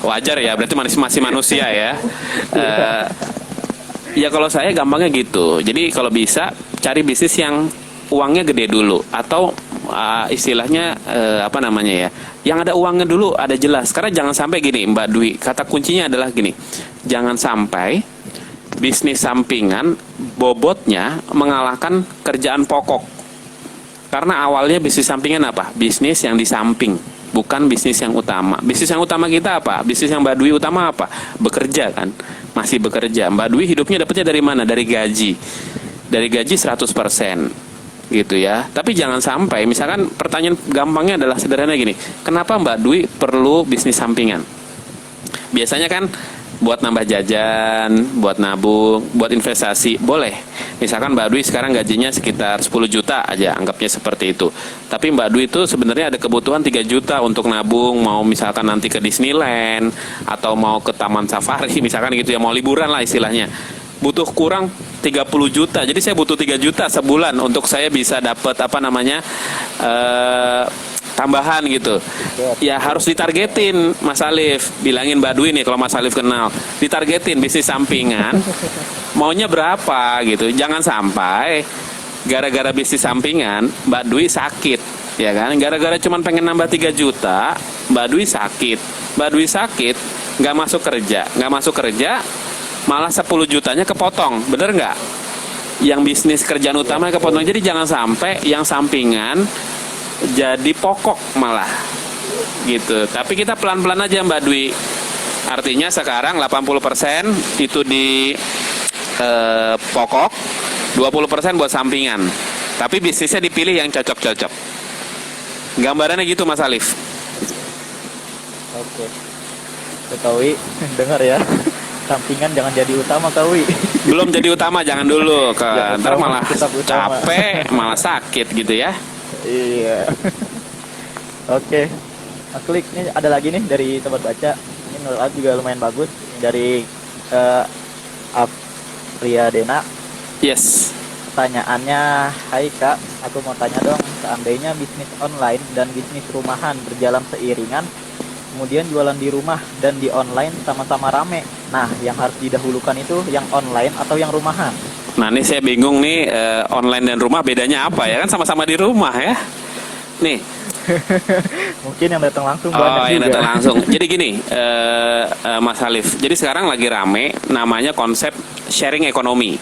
Wajar ya, berarti masih manusia ya. Ya kalau saya gampangnya gitu. Jadi kalau bisa cari bisnis yang uangnya gede dulu, atau istilahnya apa namanya ya, yang ada uangnya dulu, ada jelas. Karena jangan sampai gini Mbak Dwi, kata kuncinya adalah gini, jangan sampai bisnis sampingan bobotnya mengalahkan kerjaan pokok. Karena awalnya bisnis sampingan apa? Bisnis yang di samping, bukan bisnis yang utama. Bisnis yang utama kita apa? Bisnis yang Mbak Dwi utama apa? Bekerja kan? Masih bekerja. Mbak Dwi hidupnya dapatnya dari mana? Dari gaji. Dari gaji 100%. Gitu ya. Tapi jangan sampai, misalkan pertanyaan gampangnya adalah sederhana gini. Kenapa Mbak Dwi perlu bisnis sampingan? Biasanya kan buat nambah jajan, buat nabung, buat investasi, boleh. Misalkan Mbak Dwi sekarang gajinya sekitar 10 juta aja, anggapnya seperti itu. Tapi Mbak Dwi itu sebenarnya ada kebutuhan 3 juta untuk nabung, mau misalkan nanti ke Disneyland, atau mau ke Taman Safari, misalkan gitu ya, mau liburan lah istilahnya. Butuh kurang 30 juta, jadi saya butuh 3 juta sebulan untuk saya bisa dapat apa namanya, tambahan gitu. Ya harus ditargetin Mas Alif. Bilangin Mbak Dwi nih kalau Mas Alif kenal. Ditargetin bisnis sampingan. Maunya berapa gitu. Jangan sampai gara-gara bisnis sampingan Mbak Dwi sakit. Ya kan? Gara-gara cuman pengen nambah 3 juta, Mbak Dwi sakit. Mbak Dwi sakit, nggak masuk kerja. Nggak masuk kerja, malah 10 jutanya kepotong. Bener nggak? Yang bisnis kerjaan utama kepotong. Jadi jangan sampai yang sampingan jadi pokok malah gitu. Tapi kita pelan-pelan aja Mbak Dwi. Artinya sekarang 80% itu di pokok, 20% buat sampingan. Tapi bisnisnya dipilih yang cocok-cocok. Gambarannya gitu Mas Alif.
Oke. Ketahui dengar ya. Sampingan jangan jadi utama Kawi.
Belum jadi utama jangan dulu
Jangan
ntar
utama,
malah
tetap utama.
capek, malah sakit gitu ya.
Iya. Oke. Nah, klik ini ada lagi nih dari sobat baca. Ini menurut aku juga lumayan bagus. Ini dari Apria Dena.
Yes.
Pertanyaannya, hai Kak, aku mau tanya dong, seandainya bisnis online dan bisnis rumahan berjalan seiringan, kemudian jualan di rumah dan di online sama-sama rame. Nah, yang harus didahulukan itu yang online atau yang rumahan?
Nah ini saya bingung nih, online dan rumah bedanya apa ya? Kan sama-sama di rumah ya. Nih.
Mungkin yang datang langsung
Oh,
banyak
yang
juga.
datang langsung. Jadi gini, Mas Alif. Jadi sekarang lagi rame namanya konsep sharing ekonomi.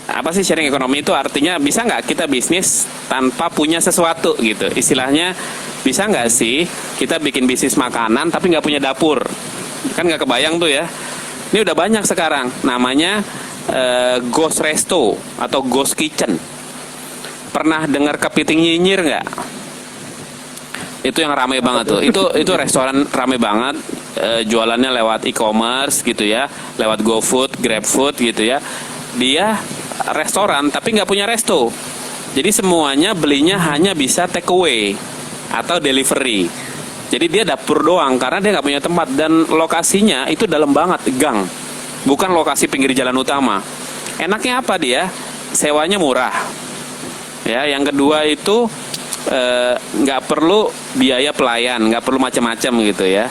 Apa sih sharing ekonomi itu? Artinya bisa nggak kita bisnis tanpa punya sesuatu gitu. Istilahnya bisa nggak sih kita bikin bisnis makanan tapi nggak punya dapur? Kan nggak kebayang tuh ya. Ini udah banyak sekarang. Namanya Ghost Resto atau Ghost Kitchen. Pernah dengar kepiting nyinyir nggak? Itu yang rame banget tuh. Itu restoran rame banget. Jualannya lewat e-commerce gitu ya, lewat GoFood, GrabFood gitu ya. Dia restoran tapi nggak punya resto. Jadi semuanya belinya hanya bisa take away atau delivery. Jadi dia dapur doang karena dia nggak punya tempat, dan lokasinya itu dalam banget, gang. Bukan lokasi pinggir jalan utama. Enaknya apa dia? Sewanya murah. Ya, yang kedua itu nggak perlu biaya pelayan, nggak perlu macam-macam gitu ya.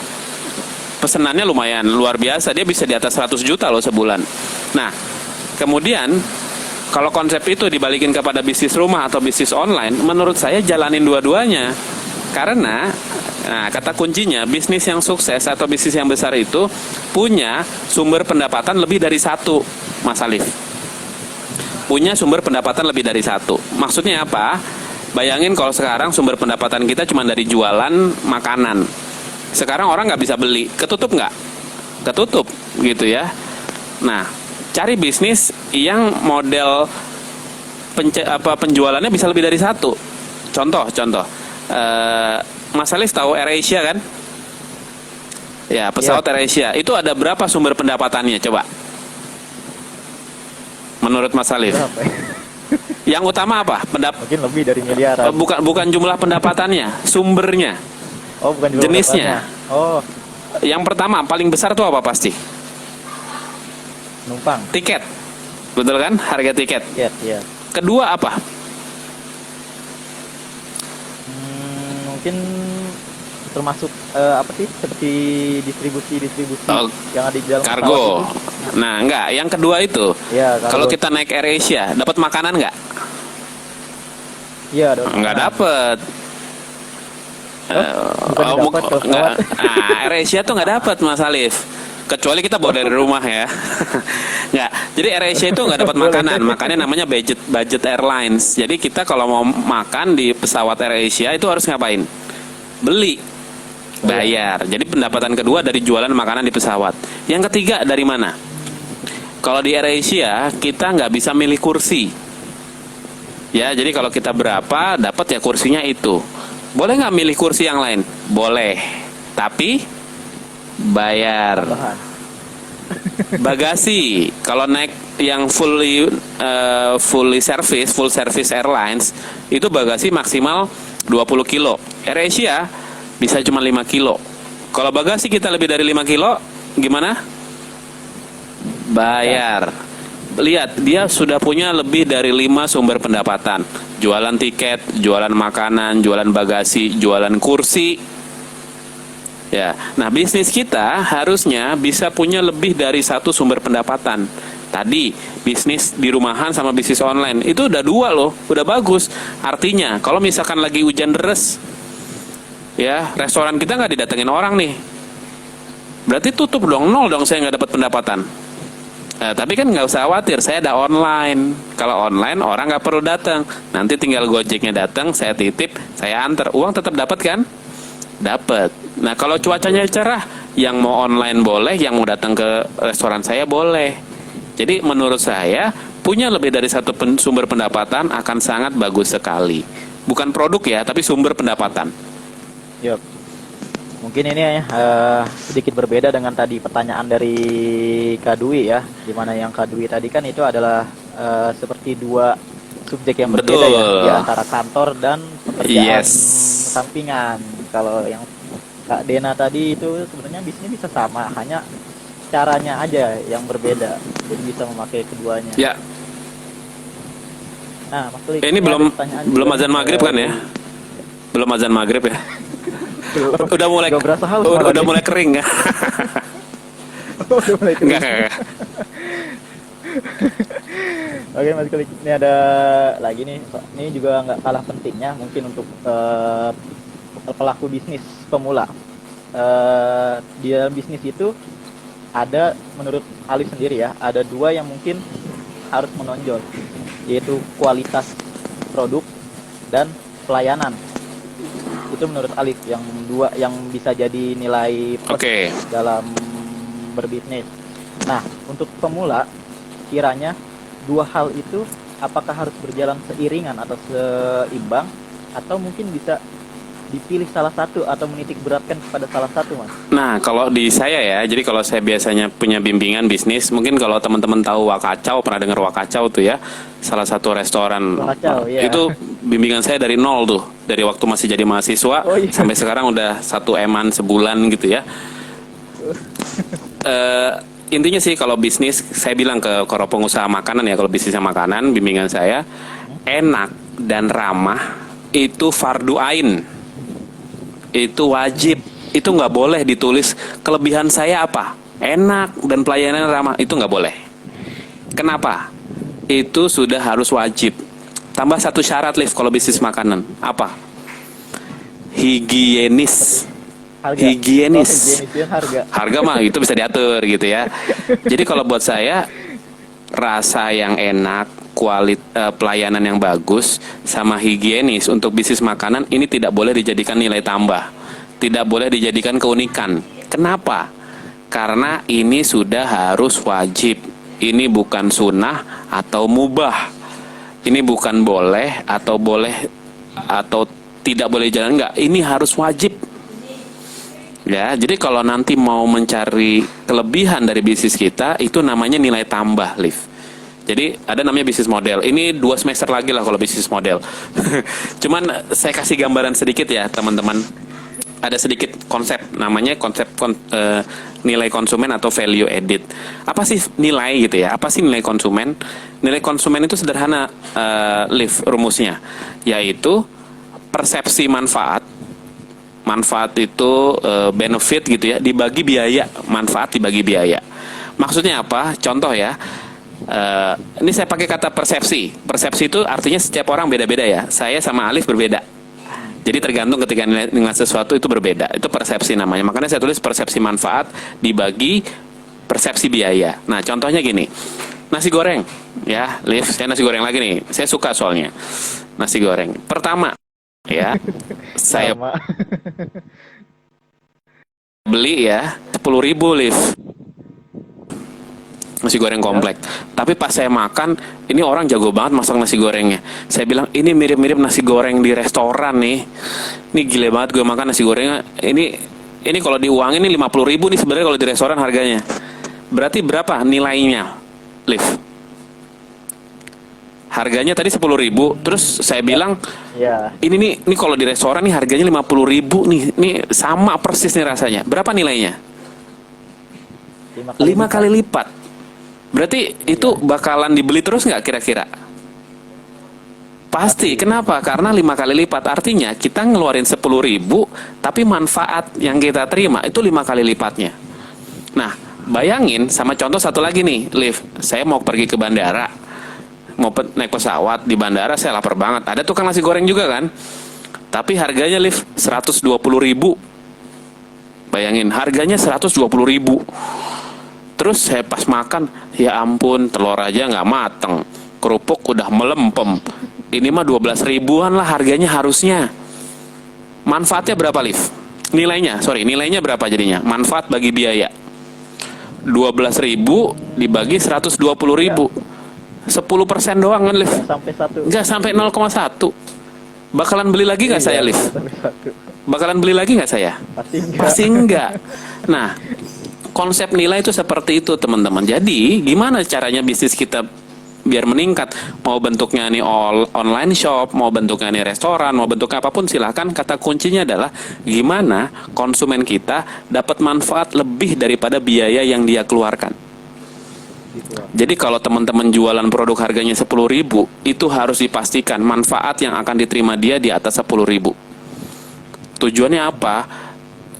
Pesenannya lumayan luar biasa, dia bisa di atas 100 juta loh sebulan. Nah, kemudian kalau konsep itu dibalikin kepada bisnis rumah atau bisnis online, menurut saya jalanin dua-duanya. Karena nah, kata kuncinya bisnis yang sukses atau bisnis yang besar itu punya sumber pendapatan lebih dari satu, Mas Alif. Punya sumber pendapatan lebih dari satu. Maksudnya apa? Bayangin kalau sekarang sumber pendapatan kita cuma dari jualan makanan. Sekarang orang nggak bisa beli, ketutup nggak? Ketutup gitu ya. Nah, cari bisnis yang model penjualannya bisa lebih dari satu. Contoh. Mas Alif tahu AirAsia kan? Ya, pesawat AirAsia. Itu ada berapa sumber pendapatannya coba? Menurut Mas Alif?
Berapa ya?
Yang utama apa?
Mungkin lebih dari miliaran.
Bukan jumlah pendapatannya, sumbernya.
Oh, bukan juga
Jenisnya.
pendapatnya. Oh,
Yang pertama paling besar tuh apa pasti?
numpang.
Tiket. Betul kan? Harga tiket.
Ya.
Kedua apa?
Mungkin termasuk apa sih? Seperti distribusi
Oh,
yang ada di dalam
Kargo.
pesawat itu.
Nah, enggak. Yang kedua itu,
Ya, kargo.
kalau kita naik AirAsia, dapat makanan nggak?
Iya, ada.
Nggak dapet.
bukan dapat kalau pesawat.
AirAsia tuh nggak dapat, Mas Alif. Kecuali kita bawa dari rumah ya. Nggak. Jadi AirAsia itu nggak dapat makanan. Makanya namanya budget airlines. Jadi kita kalau mau makan di pesawat AirAsia itu harus ngapain? Beli. Bayar. Jadi pendapatan kedua dari jualan makanan di pesawat. Yang ketiga dari mana? Kalau di AirAsia kita nggak bisa milih kursi. Ya, jadi kalau kita berapa dapat ya kursinya itu. Boleh nggak milih kursi yang lain? Boleh. Tapi bayar.
Tambahan.
Bagasi kalau naik yang full service airlines itu bagasi maksimal 20 kilo. AirAsia bisa cuma 5 kilo. Kalau bagasi kita lebih dari 5 kilo gimana? Bayar. Lihat, dia sudah punya lebih dari 5 sumber pendapatan. Jualan tiket, jualan makanan, jualan bagasi, jualan kursi. Ya, nah bisnis kita harusnya bisa punya lebih dari 1 sumber pendapatan. Tadi bisnis di rumahan sama bisnis online itu udah 2 loh, udah bagus. Artinya kalau misalkan lagi hujan deres, ya restoran kita nggak didatengin orang nih, berarti tutup dong, nol dong, saya nggak dapat pendapatan. Tapi kan nggak usah khawatir, saya ada online. Kalau online orang nggak perlu datang, nanti tinggal Gojeknya datang, saya titip, saya antar, uang tetap dapat kan? Dapat. Nah kalau cuacanya cerah, yang mau online boleh, yang mau datang ke restoran saya boleh. Jadi menurut saya punya lebih dari 1 sumber pendapatan akan sangat bagus sekali. Bukan produk ya, tapi sumber pendapatan.
Yup. Mungkin ini sedikit berbeda dengan tadi pertanyaan dari Kak Dwi ya, dimana yang Kak Dwi tadi kan itu adalah seperti 2 subjek yang berbeda.
Betul.
Ya, di antara kantor dan pekerjaan
Yes.
sampingan. Kalau yang Kak Dena tadi itu sebenarnya bisnis bisa sama, hanya caranya aja yang berbeda. Jadi bisa memakai keduanya.
Ya,
Nah, Mas Klik,
ini
ada
belum
pertanyaan
belum
juga.
azan maghrib kan ya? Belum azan maghrib ya?
Belum.
Udah mulai
Nggak berasa haus
udah,
malah nih.
mulai kering ya?
Udah mulai kering.
Enggak.
Oke Mas Klik, ini ada lagi nih. Ini juga nggak kalah pentingnya mungkin untuk pelaku bisnis pemula. Dia bisnis itu ada, menurut Alif sendiri ya, ada 2 yang mungkin harus menonjol, yaitu kualitas produk dan pelayanan. Itu menurut Alif yang 2 yang bisa jadi nilai plus
Oke.
dalam berbisnis. Nah, untuk pemula kiranya 2 hal itu apakah harus berjalan seiringan atau seimbang, atau mungkin bisa dipilih salah satu atau menitik beratkan kepada salah satu, Mas?
Nah, kalau di saya ya, jadi kalau saya biasanya punya bimbingan bisnis, mungkin kalau teman-teman tahu Wakacau, pernah dengar Wakacau tuh ya, salah satu restoran.
Wakacau, ya.
Itu bimbingan saya dari nol tuh, dari waktu masih jadi mahasiswa
Oh, iya.
sampai sekarang udah 1 eman sebulan gitu ya. Intinya sih kalau bisnis, saya bilang ke pengusaha makanan ya, kalau bisnisnya makanan, bimbingan saya, enak dan ramah itu fardu ain. Itu wajib, itu nggak boleh ditulis kelebihan saya apa, enak dan pelayanan ramah, itu nggak boleh. Kenapa? Itu sudah harus wajib. Tambah 1 syarat, Liv, kalau bisnis makanan apa? Higienis.
Harga.
Higienis.
Oh, higienis ya, harga.
Harga mah itu bisa diatur gitu ya. Jadi kalau buat saya, rasa yang enak, pelayanan yang bagus, sama higienis untuk bisnis makanan ini tidak boleh dijadikan nilai tambah, tidak boleh dijadikan keunikan. Kenapa? Karena ini sudah harus wajib. Ini bukan sunnah atau mubah. Ini bukan boleh atau tidak boleh jalan, enggak. Ini harus wajib. Ya, jadi kalau nanti mau mencari kelebihan dari bisnis kita, itu namanya nilai tambah, Liv. Jadi ada namanya bisnis model. Ini 2 semester lagi lah kalau bisnis model. Cuman saya kasih gambaran sedikit ya teman-teman. Ada sedikit konsep, namanya konsep nilai konsumen atau value added. Apa sih nilai gitu ya? Apa sih nilai konsumen? Nilai konsumen itu sederhana, Liv, rumusnya, yaitu persepsi manfaat. Manfaat itu benefit gitu ya, dibagi biaya. Manfaat dibagi biaya. Maksudnya apa? Contoh ya. Ini saya pakai kata persepsi. Persepsi itu artinya setiap orang beda-beda ya. Saya sama Alif berbeda. Jadi tergantung ketika nilai sesuatu itu berbeda. Itu persepsi namanya. Makanya saya tulis persepsi manfaat dibagi persepsi biaya. Nah, contohnya gini. Nasi goreng. Ya, Liv, saya nasi goreng lagi nih. Saya suka soalnya. Nasi goreng. Pertama, ya. Saya
Sama.
beli ya 10.000, Liv. Nasi goreng komplek. Tapi pas saya makan, ini orang jago banget masak nasi gorengnya. Saya bilang, ini mirip-mirip nasi goreng di restoran nih. Ini gile banget gue makan nasi gorengnya. Ini kalau diuangin ini 50.000 nih sebenarnya kalau di restoran harganya. Berarti berapa nilainya, Liv? Harganya tadi 10.000, terus saya bilang,
Ya,
ini kalau di restoran nih harganya 50.000 nih, sama persis nih rasanya. Berapa nilainya? 5 kali lipat. Berarti itu bakalan dibeli terus nggak kira-kira? Pasti. Kenapa? Karena 5 kali lipat. Artinya kita ngeluarin 10.000, tapi manfaat yang kita terima itu 5 kali lipatnya. Nah, bayangin sama contoh satu lagi nih, Liv. Saya mau pergi ke bandara, mau naik pesawat di bandara, saya lapar banget. Ada tukang nasi goreng juga kan? Tapi harganya, Liv, 120.000. Bayangin, harganya 120.000. Terus saya pas makan, ya ampun, telur aja nggak mateng, kerupuk udah melempem. Ini mah 12 ribuan lah harganya harusnya. Manfaatnya berapa, Liv? Nilainya berapa jadinya? Manfaat bagi biaya. 12.000 dibagi 120.000. 10% doang kan, Liv?
sampai 1.
Nggak sampai 0,1. Bakalan beli lagi nggak saya, Liv?
Sampai 1.
Bakalan beli lagi nggak saya? Pasti enggak. Nah, konsep nilai itu seperti itu, teman-teman. Jadi, gimana caranya bisnis kita biar meningkat? Mau bentuknya nih online shop, mau bentuknya nih restoran, mau bentuknya apapun silahkan. Kata kuncinya adalah gimana konsumen kita dapat manfaat lebih daripada biaya yang dia keluarkan. Jadi kalau teman-teman jualan produk harganya 10.000, itu harus dipastikan manfaat yang akan diterima dia di atas 10.000. Tujuannya apa?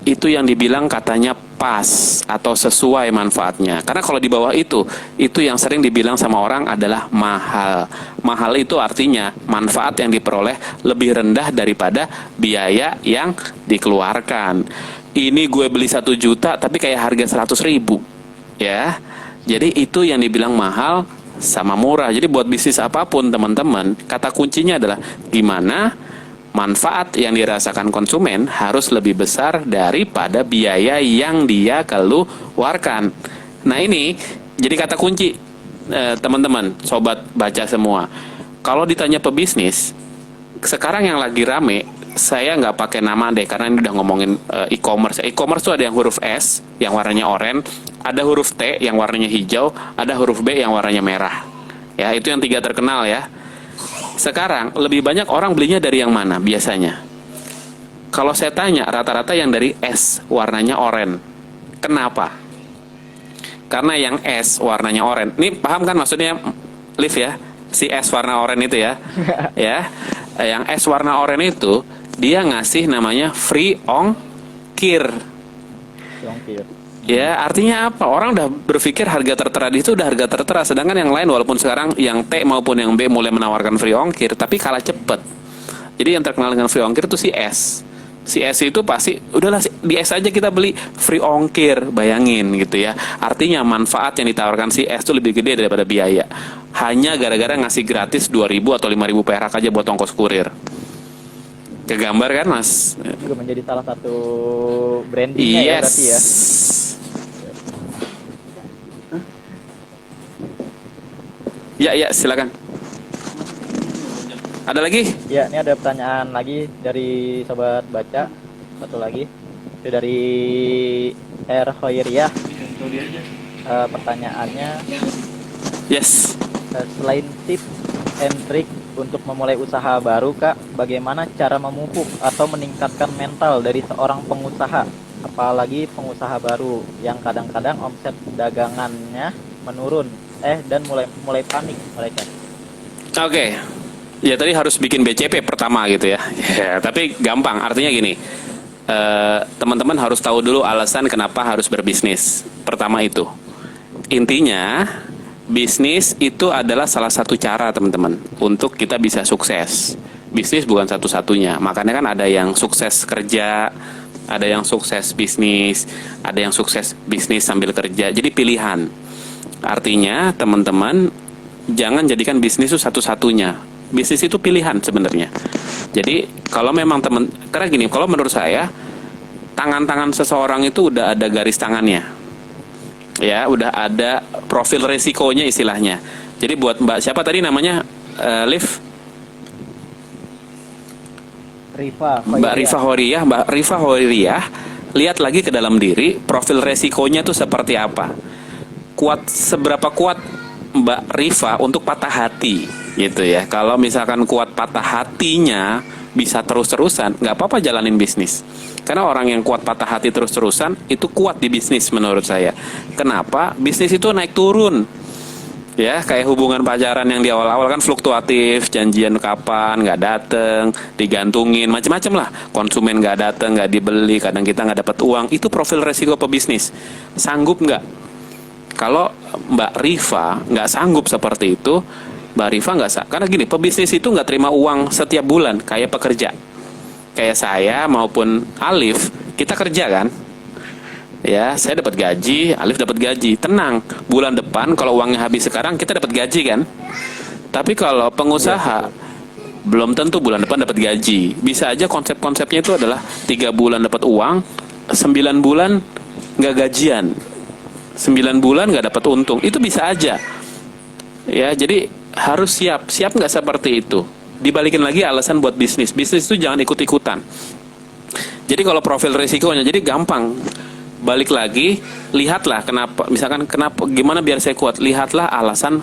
Itu yang dibilang katanya pas atau sesuai manfaatnya. Karena kalau di bawah itu yang sering dibilang sama orang adalah mahal. Mahal itu artinya manfaat yang diperoleh lebih rendah daripada biaya yang dikeluarkan. Ini gue beli 1 juta tapi kayak harga 100.000, ya. Jadi itu yang dibilang mahal sama murah. Jadi buat bisnis apapun, teman-teman, kata kuncinya adalah gimana manfaat yang dirasakan konsumen harus lebih besar daripada biaya yang dia keluarkan. Nah, ini jadi kata kunci, teman-teman, sobat baca semua. Kalau ditanya pebisnis, sekarang yang lagi rame, saya nggak pakai nama deh, karena ini udah ngomongin e-commerce. E-commerce tuh ada yang huruf S yang warnanya oranye, ada huruf T yang warnanya hijau, ada huruf B yang warnanya merah. Ya, itu yang 3 terkenal ya. Sekarang lebih banyak orang belinya dari yang mana biasanya? Kalau saya tanya, rata-rata yang dari S warnanya oranye. Kenapa? Karena yang S warnanya oranye. Ini paham kan maksudnya, Liv ya? Si S warna oranye itu ya. Ya. Yang S warna oranye itu dia ngasih namanya free ongkir. Ya, artinya apa? Orang udah berpikir harga tertera di itu udah harga tertera, sedangkan yang lain walaupun sekarang yang T maupun yang B mulai menawarkan free ongkir, tapi kalah cepet. Jadi yang terkenal dengan free ongkir itu si S. Si S itu pasti udahlah di S aja kita beli free ongkir, bayangin gitu ya. Artinya manfaat yang ditawarkan si S itu lebih gede daripada biaya. Hanya gara-gara ngasih gratis 2.000 atau 5.000 perak aja buat ongkos kurir. Kegambar kan, Mas?
Juga menjadi salah satu brandingnya ya berarti ya.
Ya, silakan. Ada lagi?
Ya, ini ada pertanyaan lagi dari sobat baca. Satu lagi. Itu dari R. Hoiriah. Pertanyaannya,
Yes.
selain tips and trick untuk memulai usaha baru, Kak, bagaimana cara memupuk atau meningkatkan mental dari seorang pengusaha, apalagi pengusaha baru yang kadang-kadang omset dagangannya menurun, dan mulai panik mereka.
Oke. Ya tadi harus bikin BCP pertama gitu ya. Ya, tapi gampang. Artinya gini, teman-teman harus tahu dulu alasan kenapa harus berbisnis. Pertama itu, intinya bisnis itu adalah salah satu cara, teman-teman, untuk kita bisa sukses. Bisnis bukan satu-satunya. Makanya kan ada yang sukses kerja, ada yang sukses bisnis, ada yang sukses bisnis sambil kerja. Jadi pilihan. Artinya teman-teman jangan jadikan bisnis itu satu-satunya. Bisnis itu pilihan sebenarnya. Jadi kalau memang karena gini, kalau menurut saya tangan-tangan seseorang itu udah ada garis tangannya. Ya, udah ada profil resikonya istilahnya. Jadi buat Mbak siapa tadi namanya, Liv? Mbak Rifa Hoiriah, lihat lagi ke dalam diri, profil resikonya itu seperti apa. seberapa kuat Mbak Rifa untuk patah hati gitu ya. Kalau misalkan kuat patah hatinya bisa terus-terusan, nggak apa-apa jalanin bisnis. Karena orang yang kuat patah hati terus-terusan itu kuat di bisnis menurut saya. Kenapa? Bisnis itu naik turun. Ya, kayak hubungan pacaran yang di awal-awal kan fluktuatif, janjian kapan, nggak dateng, digantungin, macam-macam lah. Konsumen nggak dateng, nggak dibeli, kadang kita nggak dapat uang. Itu profil resiko pebisnis. Sanggup nggak? Kalau Mbak Rifa nggak sanggup seperti itu, Mbak Rifa karena gini, pebisnis itu nggak terima uang setiap bulan, kayak pekerja. Kayak saya maupun Alif, kita kerja kan? Ya, saya dapat gaji, Alif dapat gaji. Tenang, bulan depan kalau uangnya habis sekarang kita dapat gaji kan. Tapi kalau pengusaha belum tentu bulan depan dapat gaji. Bisa aja konsep-konsepnya itu adalah 3 bulan dapat uang, 9 bulan nggak gajian, 9 bulan nggak dapat untung. Itu bisa aja. Ya, jadi harus siap nggak seperti itu. Dibalikin lagi alasan buat bisnis. Bisnis itu jangan ikut-ikutan. Jadi kalau profil risikonya, jadi gampang. Balik lagi, lihatlah gimana biar saya kuat. Lihatlah alasan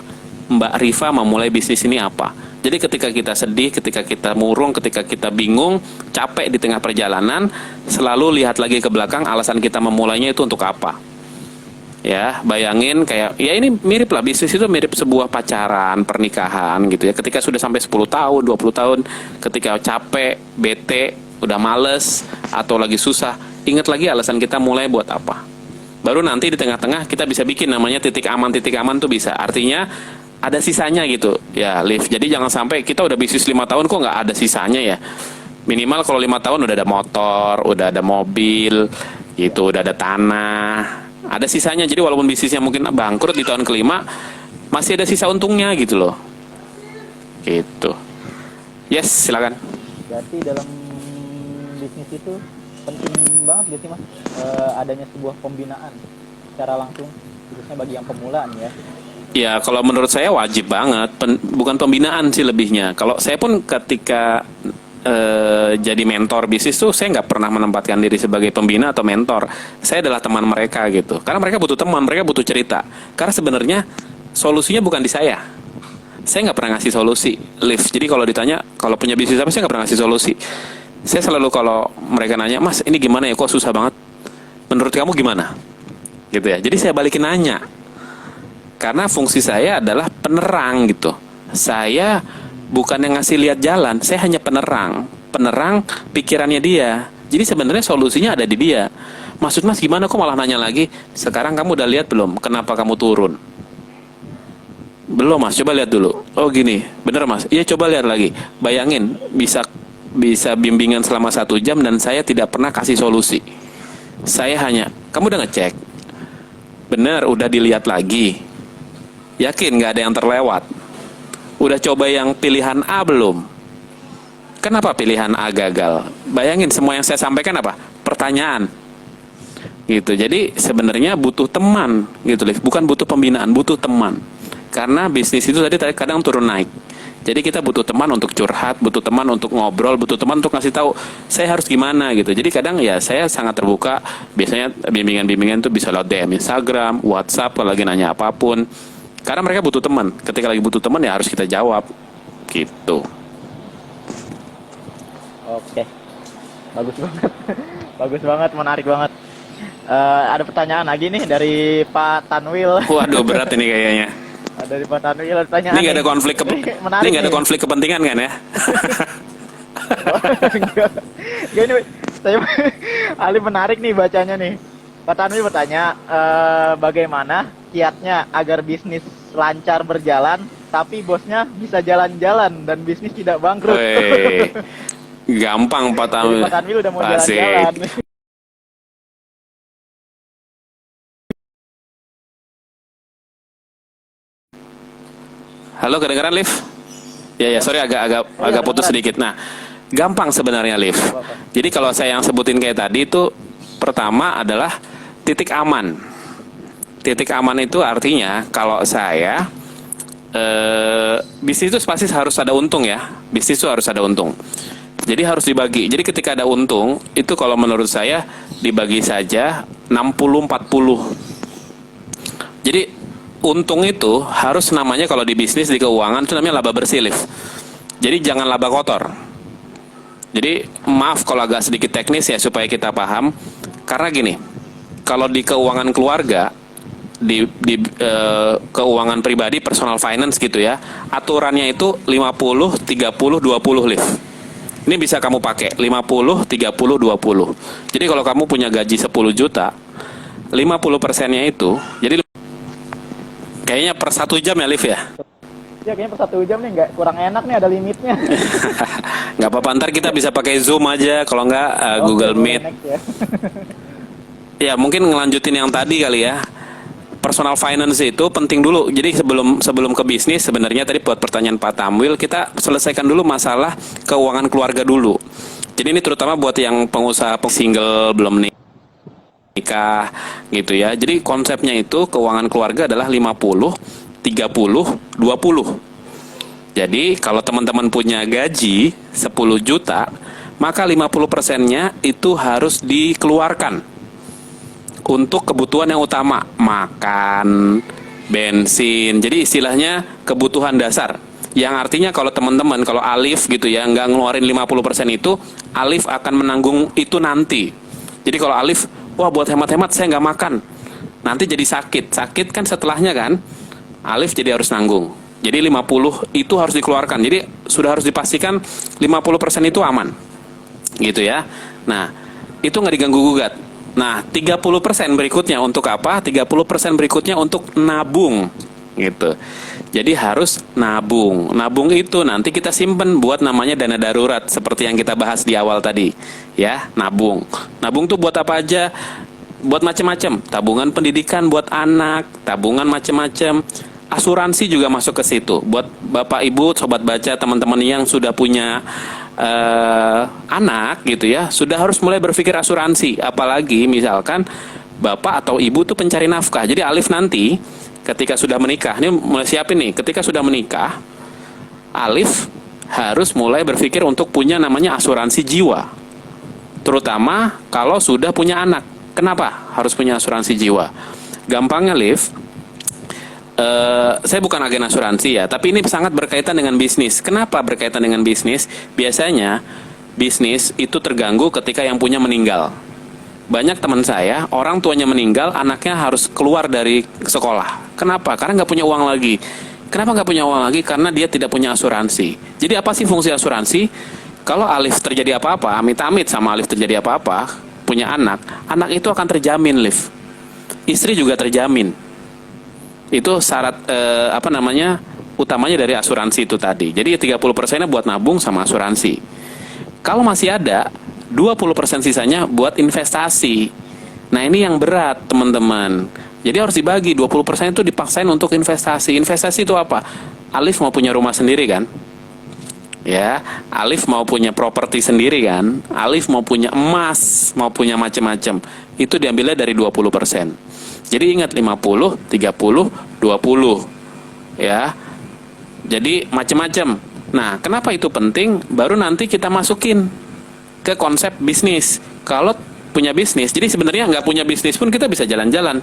Mbak Rifa memulai bisnis ini apa. Jadi ketika kita sedih, ketika kita murung, ketika kita bingung, capek di tengah perjalanan, selalu lihat lagi ke belakang alasan kita memulainya itu untuk apa. Ya, bayangin kayak, ya ini mirip lah, bisnis itu mirip sebuah pacaran, pernikahan gitu ya. Ketika sudah sampai 10 tahun, 20 tahun, ketika capek, bete, udah males, atau lagi susah, ingat lagi alasan kita mulai buat apa. Baru nanti di tengah-tengah kita bisa bikin namanya titik aman tuh bisa. Artinya ada sisanya gitu ya, Liv. Jadi jangan sampai kita udah bisnis 5 tahun kok nggak ada sisanya ya. Minimal kalau 5 tahun udah ada motor, udah ada mobil, gitu, udah ada tanah, ada sisanya. Jadi walaupun bisnisnya mungkin bangkrut di tahun kelima, masih ada sisa untungnya gitu loh. Gitu. Yes, silakan.
Berarti dalam bisnis itu penting banget gitu Mas, adanya sebuah pembinaan secara langsung, khususnya bagi yang pemula nih ya.
Ya, kalau menurut saya wajib banget, bukan pembinaan sih lebihnya. Kalau saya pun ketika jadi mentor bisnis tuh, saya nggak pernah menempatkan diri sebagai pembina atau mentor. Saya adalah teman mereka gitu. Karena mereka butuh teman, mereka butuh cerita. Karena sebenarnya solusinya bukan di saya. Saya nggak pernah ngasih solusi, Liv. Jadi kalau ditanya, kalau punya bisnis apa, saya nggak pernah ngasih solusi. Saya selalu kalau mereka nanya, Mas ini gimana ya, kok susah banget, menurut kamu gimana? Gitu ya. Jadi saya balikin nanya. Karena fungsi saya adalah penerang gitu. Saya bukan yang ngasih lihat jalan, saya hanya penerang pikirannya dia. Jadi sebenarnya solusinya ada di dia. Maksud Mas gimana, kok malah nanya lagi? Sekarang kamu udah lihat belum kenapa kamu turun? Belum Mas, coba lihat dulu. Oh gini, bener Mas? Iya, coba lihat lagi. Bayangin, bisa bimbingan selama 1 jam dan saya tidak pernah kasih solusi. Saya hanya, kamu udah ngecek? Bener, udah dilihat lagi? Yakin nggak ada yang terlewat? Udah coba yang pilihan A belum? Kenapa pilihan A gagal? Bayangin, semua yang saya sampaikan apa? Pertanyaan. Gitu. Jadi sebenarnya butuh teman gitu, Liv. Bukan butuh pembinaan, butuh teman. Karena bisnis itu tadi kadang turun naik. Jadi kita butuh teman untuk curhat, butuh teman untuk ngobrol, butuh teman untuk ngasih tahu saya harus gimana gitu. Jadi kadang ya saya sangat terbuka. Biasanya bimbingan-bimbingan itu bisa lewat DM Instagram, WhatsApp kalau lagi nanya apapun. Karena mereka butuh teman. Ketika lagi butuh teman ya harus kita jawab. Gitu.
Oke. Bagus banget. Bagus banget, menarik banget. Ada pertanyaan lagi nih dari Pak Tanwil.
Waduh, berat ini kayaknya.
Dari Pak Tanwil ada pertanyaan.
Ini nggak ada konflik ini nggak ada konflik kepentingan kan ya?
Gini, saya Ali menarik nih bacanya nih. Pak Tanwil bertanya, bagaimana kiatnya agar bisnis lancar berjalan, tapi bosnya bisa jalan-jalan dan bisnis tidak bangkrut?
Wey, gampang Pak Tanwil.
Pak Tanwil udah mau jalan-jalan.
Halo, kedengeran Liv? Ya, sorry agak putus sedikit. Nah, gampang sebenarnya Liv. Jadi kalau saya yang sebutin kayak tadi itu, pertama adalah titik aman. Titik aman itu artinya kalau saya bisnis itu pasti harus ada untung ya. Bisnis itu harus ada untung. Jadi harus dibagi. Jadi ketika ada untung, itu kalau menurut saya dibagi saja 60-40. Jadi untung itu harus namanya kalau di bisnis, di keuangan itu namanya laba bersih, Liv. Jadi jangan laba kotor. Jadi maaf kalau agak sedikit teknis ya supaya kita paham. Karena gini, kalau di keuangan keluarga, di keuangan pribadi, personal finance gitu ya, aturannya itu 50 30 20, Liv. Ini bisa kamu pakai 50 30 20. Jadi kalau kamu punya gaji 10 juta, 50%-nya itu, jadi kayaknya per 1 jam ya, Liv ya.
Ya kayaknya per 1 jam nih nggak, kurang enak nih, ada limitnya.
Nggak apa-apa, ntar kita bisa pakai Zoom aja, kalau nggak Google Meet.
Ya.
Ya mungkin ngelanjutin yang tadi kali ya. Personal finance itu penting dulu. Jadi sebelum ke bisnis, sebenarnya tadi buat pertanyaan Pak Tamwil, kita selesaikan dulu masalah keuangan keluarga dulu. Jadi ini terutama buat yang pengusaha single belum nikah gitu ya. Jadi konsepnya itu keuangan keluarga adalah 50 30 20. Jadi kalau teman-teman punya gaji 10 juta, maka 50%-nya itu harus dikeluarkan untuk kebutuhan yang utama, makan, bensin. Jadi istilahnya kebutuhan dasar. Yang artinya kalau teman-teman, kalau Alif gitu ya, nggak ngeluarin 50% itu, Alif akan menanggung itu nanti. Jadi kalau Alif, wah buat hemat-hemat saya nggak makan, nanti jadi sakit. Sakit kan setelahnya kan, Alif jadi harus nanggung. Jadi 50 itu harus dikeluarkan. Jadi sudah harus dipastikan 50% itu aman. Gitu ya. Nah, itu nggak diganggu-gugat. Nah, 30% berikutnya untuk apa? 30% berikutnya untuk nabung, gitu. Jadi harus nabung. Nabung itu nanti kita simpen buat namanya dana darurat, seperti yang kita bahas di awal tadi, ya. Nabung. Nabung tuh buat apa aja? Buat macam-macam. Tabungan pendidikan buat anak, tabungan macam-macam. Asuransi juga masuk ke situ. Buat Bapak Ibu, sobat baca, teman-teman yang sudah punya anak gitu ya, sudah harus mulai berpikir asuransi. Apalagi misalkan bapak atau ibu tuh pencari nafkah. Jadi Alif nanti ketika sudah menikah, ini mulai siapin nih, ketika sudah menikah, Alif harus mulai berpikir untuk punya namanya asuransi jiwa. Terutama kalau sudah punya anak. Kenapa harus punya asuransi jiwa? Gampangnya, Alif, saya bukan agen asuransi ya, tapi ini sangat berkaitan dengan bisnis. Kenapa berkaitan dengan bisnis? Biasanya bisnis itu terganggu ketika yang punya meninggal. Banyak teman saya, orang tuanya meninggal, anaknya harus keluar dari sekolah. Kenapa? Karena nggak punya uang lagi. Kenapa nggak punya uang lagi? Karena dia tidak punya asuransi. Jadi apa sih fungsi asuransi? Kalau Alif terjadi apa-apa, amit-amit sama Alif terjadi apa-apa, punya anak itu akan terjamin, Liv. Istri juga terjamin. Itu syarat utamanya dari asuransi itu tadi. Jadi 30%-nya buat nabung sama asuransi. Kalau masih ada 20% sisanya buat investasi. Nah, ini yang berat, teman-teman. Jadi harus dibagi, 20% itu dipaksain untuk investasi. Investasi itu apa? Alif mau punya rumah sendiri kan? Ya, Alif mau punya properti sendiri kan? Alif mau punya emas, mau punya macam-macam. Itu diambilnya dari 20%. Jadi ingat 50, 30, 20. Ya. Jadi macam-macam. Nah, kenapa itu penting? Baru nanti kita masukin ke konsep bisnis. Kalau punya bisnis, jadi sebenarnya nggak punya bisnis pun kita bisa jalan-jalan.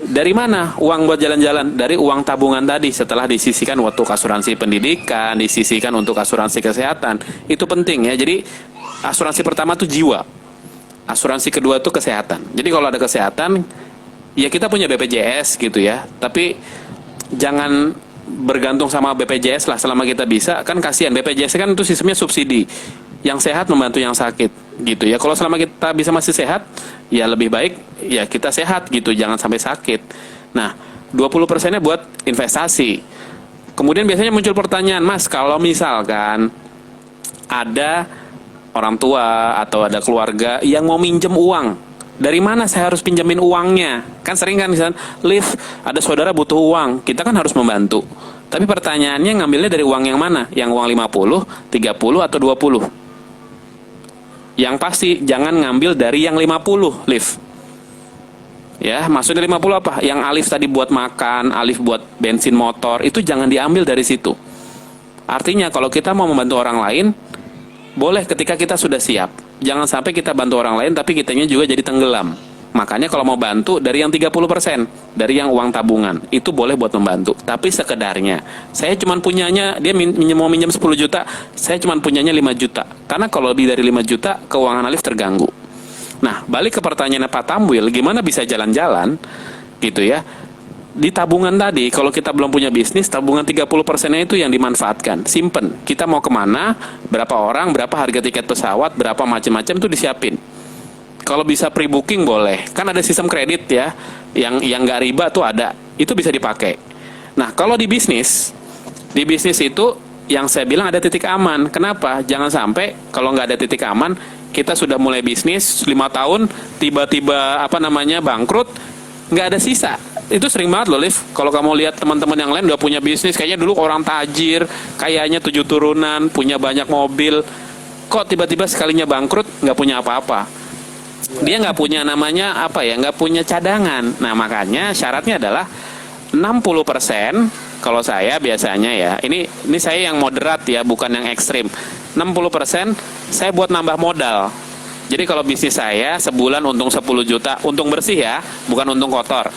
Dari mana uang buat jalan-jalan? Dari uang tabungan tadi, setelah disisihkan untuk asuransi pendidikan, disisihkan untuk asuransi kesehatan. Itu penting ya. Jadi asuransi pertama tuh jiwa. Asuransi kedua tuh kesehatan. Jadi kalau ada kesehatan, ya kita punya BPJS gitu ya. Tapi jangan bergantung sama BPJS lah selama kita bisa. Kan kasihan, BPJS kan itu sistemnya subsidi. Yang sehat membantu yang sakit gitu ya. Kalau selama kita bisa masih sehat, ya lebih baik ya kita sehat gitu, jangan sampai sakit. Nah, 20%-nya buat investasi. Kemudian biasanya muncul pertanyaan, Mas, kalau misalkan ada orang tua atau ada keluarga yang mau minjem uang, dari mana saya harus pinjamin uangnya? Kan sering kan misalnya, Liv, ada saudara butuh uang, kita kan harus membantu. Tapi pertanyaannya ngambilnya dari uang yang mana? Yang uang 50, 30 atau 20? Yang pasti jangan ngambil dari yang 50, Liv. Ya, maksudnya 50 apa? Yang Alif tadi buat makan, Alif buat bensin motor, itu jangan diambil dari situ. Artinya kalau kita mau membantu orang lain, boleh ketika kita sudah siap. Jangan sampai kita bantu orang lain tapi kitanya juga jadi tenggelam. Makanya kalau mau bantu dari yang 30%, dari yang uang tabungan, itu boleh buat membantu. Tapi sekedarnya, saya cuma punyanya, dia mau minjam 10 juta, saya cuma punyanya 5 juta. Karena kalau lebih dari 5 juta, keuangan Alif terganggu. Nah, balik ke pertanyaan Pak Tamwil, gimana bisa jalan-jalan, gitu ya. Di tabungan tadi, kalau kita belum punya bisnis, tabungan 30%-nya itu yang dimanfaatkan. Simpen, kita mau kemana, berapa orang, berapa harga tiket pesawat, berapa macam-macam itu disiapin. Kalau bisa pre-booking boleh, kan ada sistem kredit ya, yang nggak riba tuh ada, itu bisa dipakai. Nah kalau di bisnis itu yang saya bilang ada titik aman. Kenapa? Jangan sampai kalau nggak ada titik aman, kita sudah mulai bisnis 5 tahun, tiba-tiba bangkrut, nggak ada sisa. Itu sering banget loh, Liv. Kalau kamu lihat teman-teman yang lain udah punya bisnis, kayaknya dulu orang tajir, kayaknya 7 turunan, punya banyak mobil, kok tiba-tiba sekalinya bangkrut nggak punya apa-apa. Dia nggak punya nggak punya cadangan. Nah makanya syaratnya adalah 60%. Kalau saya biasanya ya, ini saya yang moderat ya, bukan yang ekstrim. 60% saya buat nambah modal. Jadi kalau bisnis saya sebulan untung 10 juta, untung bersih ya, bukan untung kotor.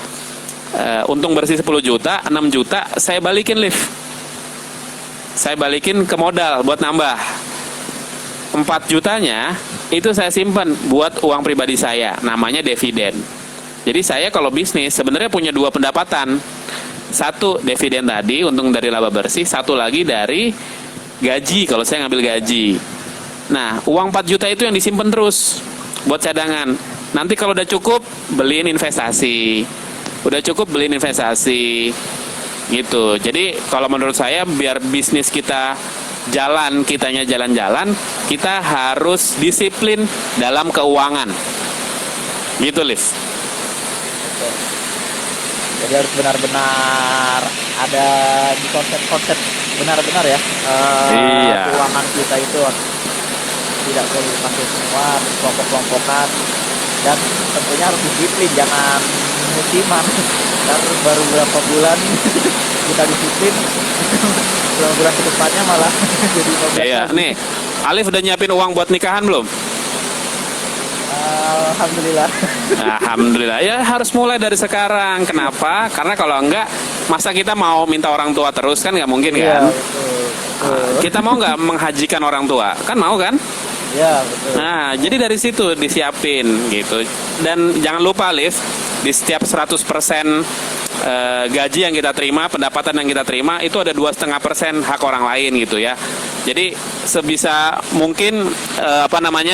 Untung bersih 10 juta, 6 juta saya balikin, Liv. Saya balikin ke modal buat nambah. 4 jutanya itu saya simpan buat uang pribadi saya, namanya dividen. Jadi saya kalau bisnis sebenarnya punya 2 pendapatan. Satu dividen tadi, untung dari laba bersih, satu lagi dari gaji kalau saya ngambil gaji. Nah, uang 4 juta itu yang disimpan terus buat cadangan. Nanti kalau udah cukup beliin investasi. Udah cukup beliin investasi. Gitu. Jadi kalau menurut saya biar bisnis kita jalan, kitanya jalan-jalan, kita harus disiplin dalam keuangan. Gitu, Liv.
Jadi harus benar-benar ada di konsep-konsep benar-benar ya.
Iya.
Keuangan kita itu tidak perlu dipakai semua, kelompok-kelompokan, dan tentunya harus disiplin, jangan musiman. Karena baru berapa bulan kita disiplin, bulan ke depannya malah jadi
Iya, nih. Alif udah nyiapin uang buat nikahan belum?
Alhamdulillah.
Alhamdulillah. Ya harus mulai dari sekarang. Kenapa? Karena kalau enggak, masa kita mau minta orang tua terus kan nggak mungkin
Iya,
kan?
betul.
Kita mau nggak menghajikan orang tua? Kan mau kan?
Ya, betul.
Nah, jadi dari situ disiapin gitu. Dan jangan lupa, Liv, di setiap 100% gaji yang kita terima, pendapatan yang kita terima, itu ada 2,5% hak orang lain gitu ya. Jadi sebisa mungkin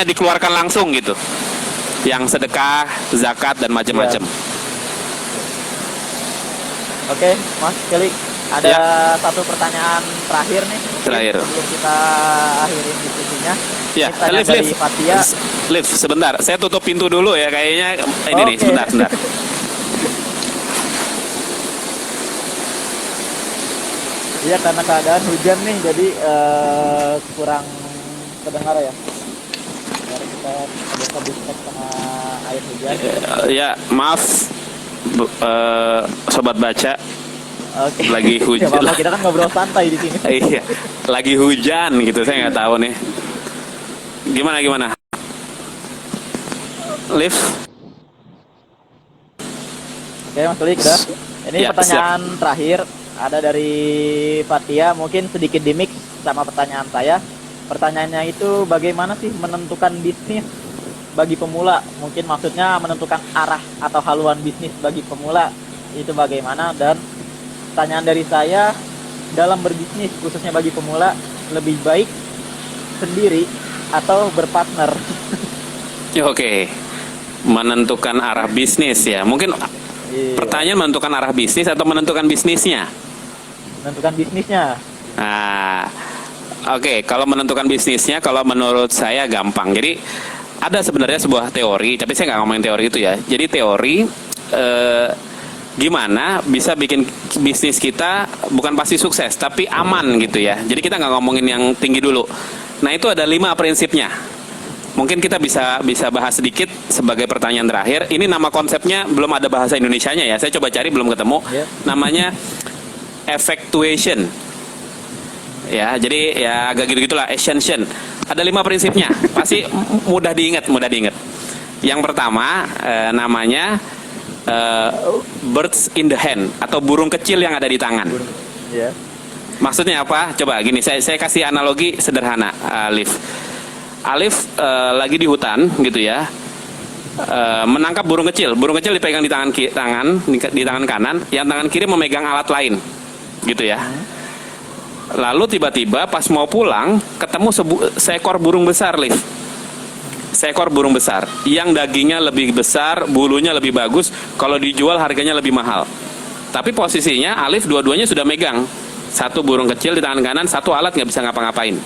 dikeluarkan langsung gitu. Yang sedekah, zakat dan macam-macam.
Oke, Mas Kelly, ada
Ya.
satu pertanyaan terakhir nih.
Terakhir.
Sebelum kita akhirin diskusinya.
Ya,
Ini pertanyaan
Liv,
dari Fatia.
Liv, sebentar. Saya tutup pintu dulu ya. Kayaknya ini nih,
Oke.
sebentar.
Iya, karena keadaan hujan nih, jadi kurang kedengar ya. Karena kita biasa bistek sama air hujan.
Ya, maaf, sobat baca.
Oke.
Lagi hujan.
Nggak apa-apa, kita kan ngobrol santai di sini.
Iya, lagi hujan gitu. Saya nggak tahu nih. Gimana? Liv?
Oke, Mas Kelly, udah. Ini
Ya,
pertanyaan terakhir. Ada dari Fatia, mungkin sedikit dimix sama pertanyaan saya. Pertanyaannya itu bagaimana sih menentukan bisnis bagi pemula? Mungkin maksudnya menentukan arah atau haluan bisnis bagi pemula itu bagaimana? Dan pertanyaan dari saya, dalam berbisnis khususnya bagi pemula, lebih baik sendiri atau berpartner?
Oke. Menentukan arah bisnis ya. Mungkin
Iya,
pertanyaan menentukan arah bisnis atau menentukan bisnisnya?
menentukan bisnisnya.
Nah, oke, kalau menentukan bisnisnya, kalau menurut saya gampang. Jadi ada sebenarnya sebuah teori, tapi saya nggak ngomongin teori itu ya. Jadi teori gimana bisa bikin bisnis kita bukan pasti sukses, tapi aman gitu ya. Jadi kita nggak ngomongin yang tinggi dulu. Nah itu ada 5 prinsipnya. Mungkin kita bisa bahas sedikit sebagai pertanyaan terakhir. Ini nama konsepnya belum ada bahasa Indonesianya ya. Saya coba cari belum ketemu.
Yeah.
Namanya effectuation. Ya, jadi ya agak gitu-gitulah, ascension. Ada 5 prinsipnya. Pasti mudah diingat. Yang pertama namanya birds in the hand atau burung kecil yang ada di tangan.
Ya.
Maksudnya apa? Coba gini, saya kasih analogi sederhana, Alif. Alif lagi di hutan gitu ya, menangkap burung kecil. Burung kecil dipegang di tangan kanan, yang tangan kiri memegang alat lain, gitu ya. Lalu tiba-tiba pas mau pulang ketemu seekor burung besar, Alif. Seekor burung besar yang dagingnya lebih besar, bulunya lebih bagus, kalau dijual harganya lebih mahal. Tapi posisinya Alif dua-duanya sudah megang. Satu burung kecil di tangan kanan, satu alat, nggak bisa ngapa-ngapain.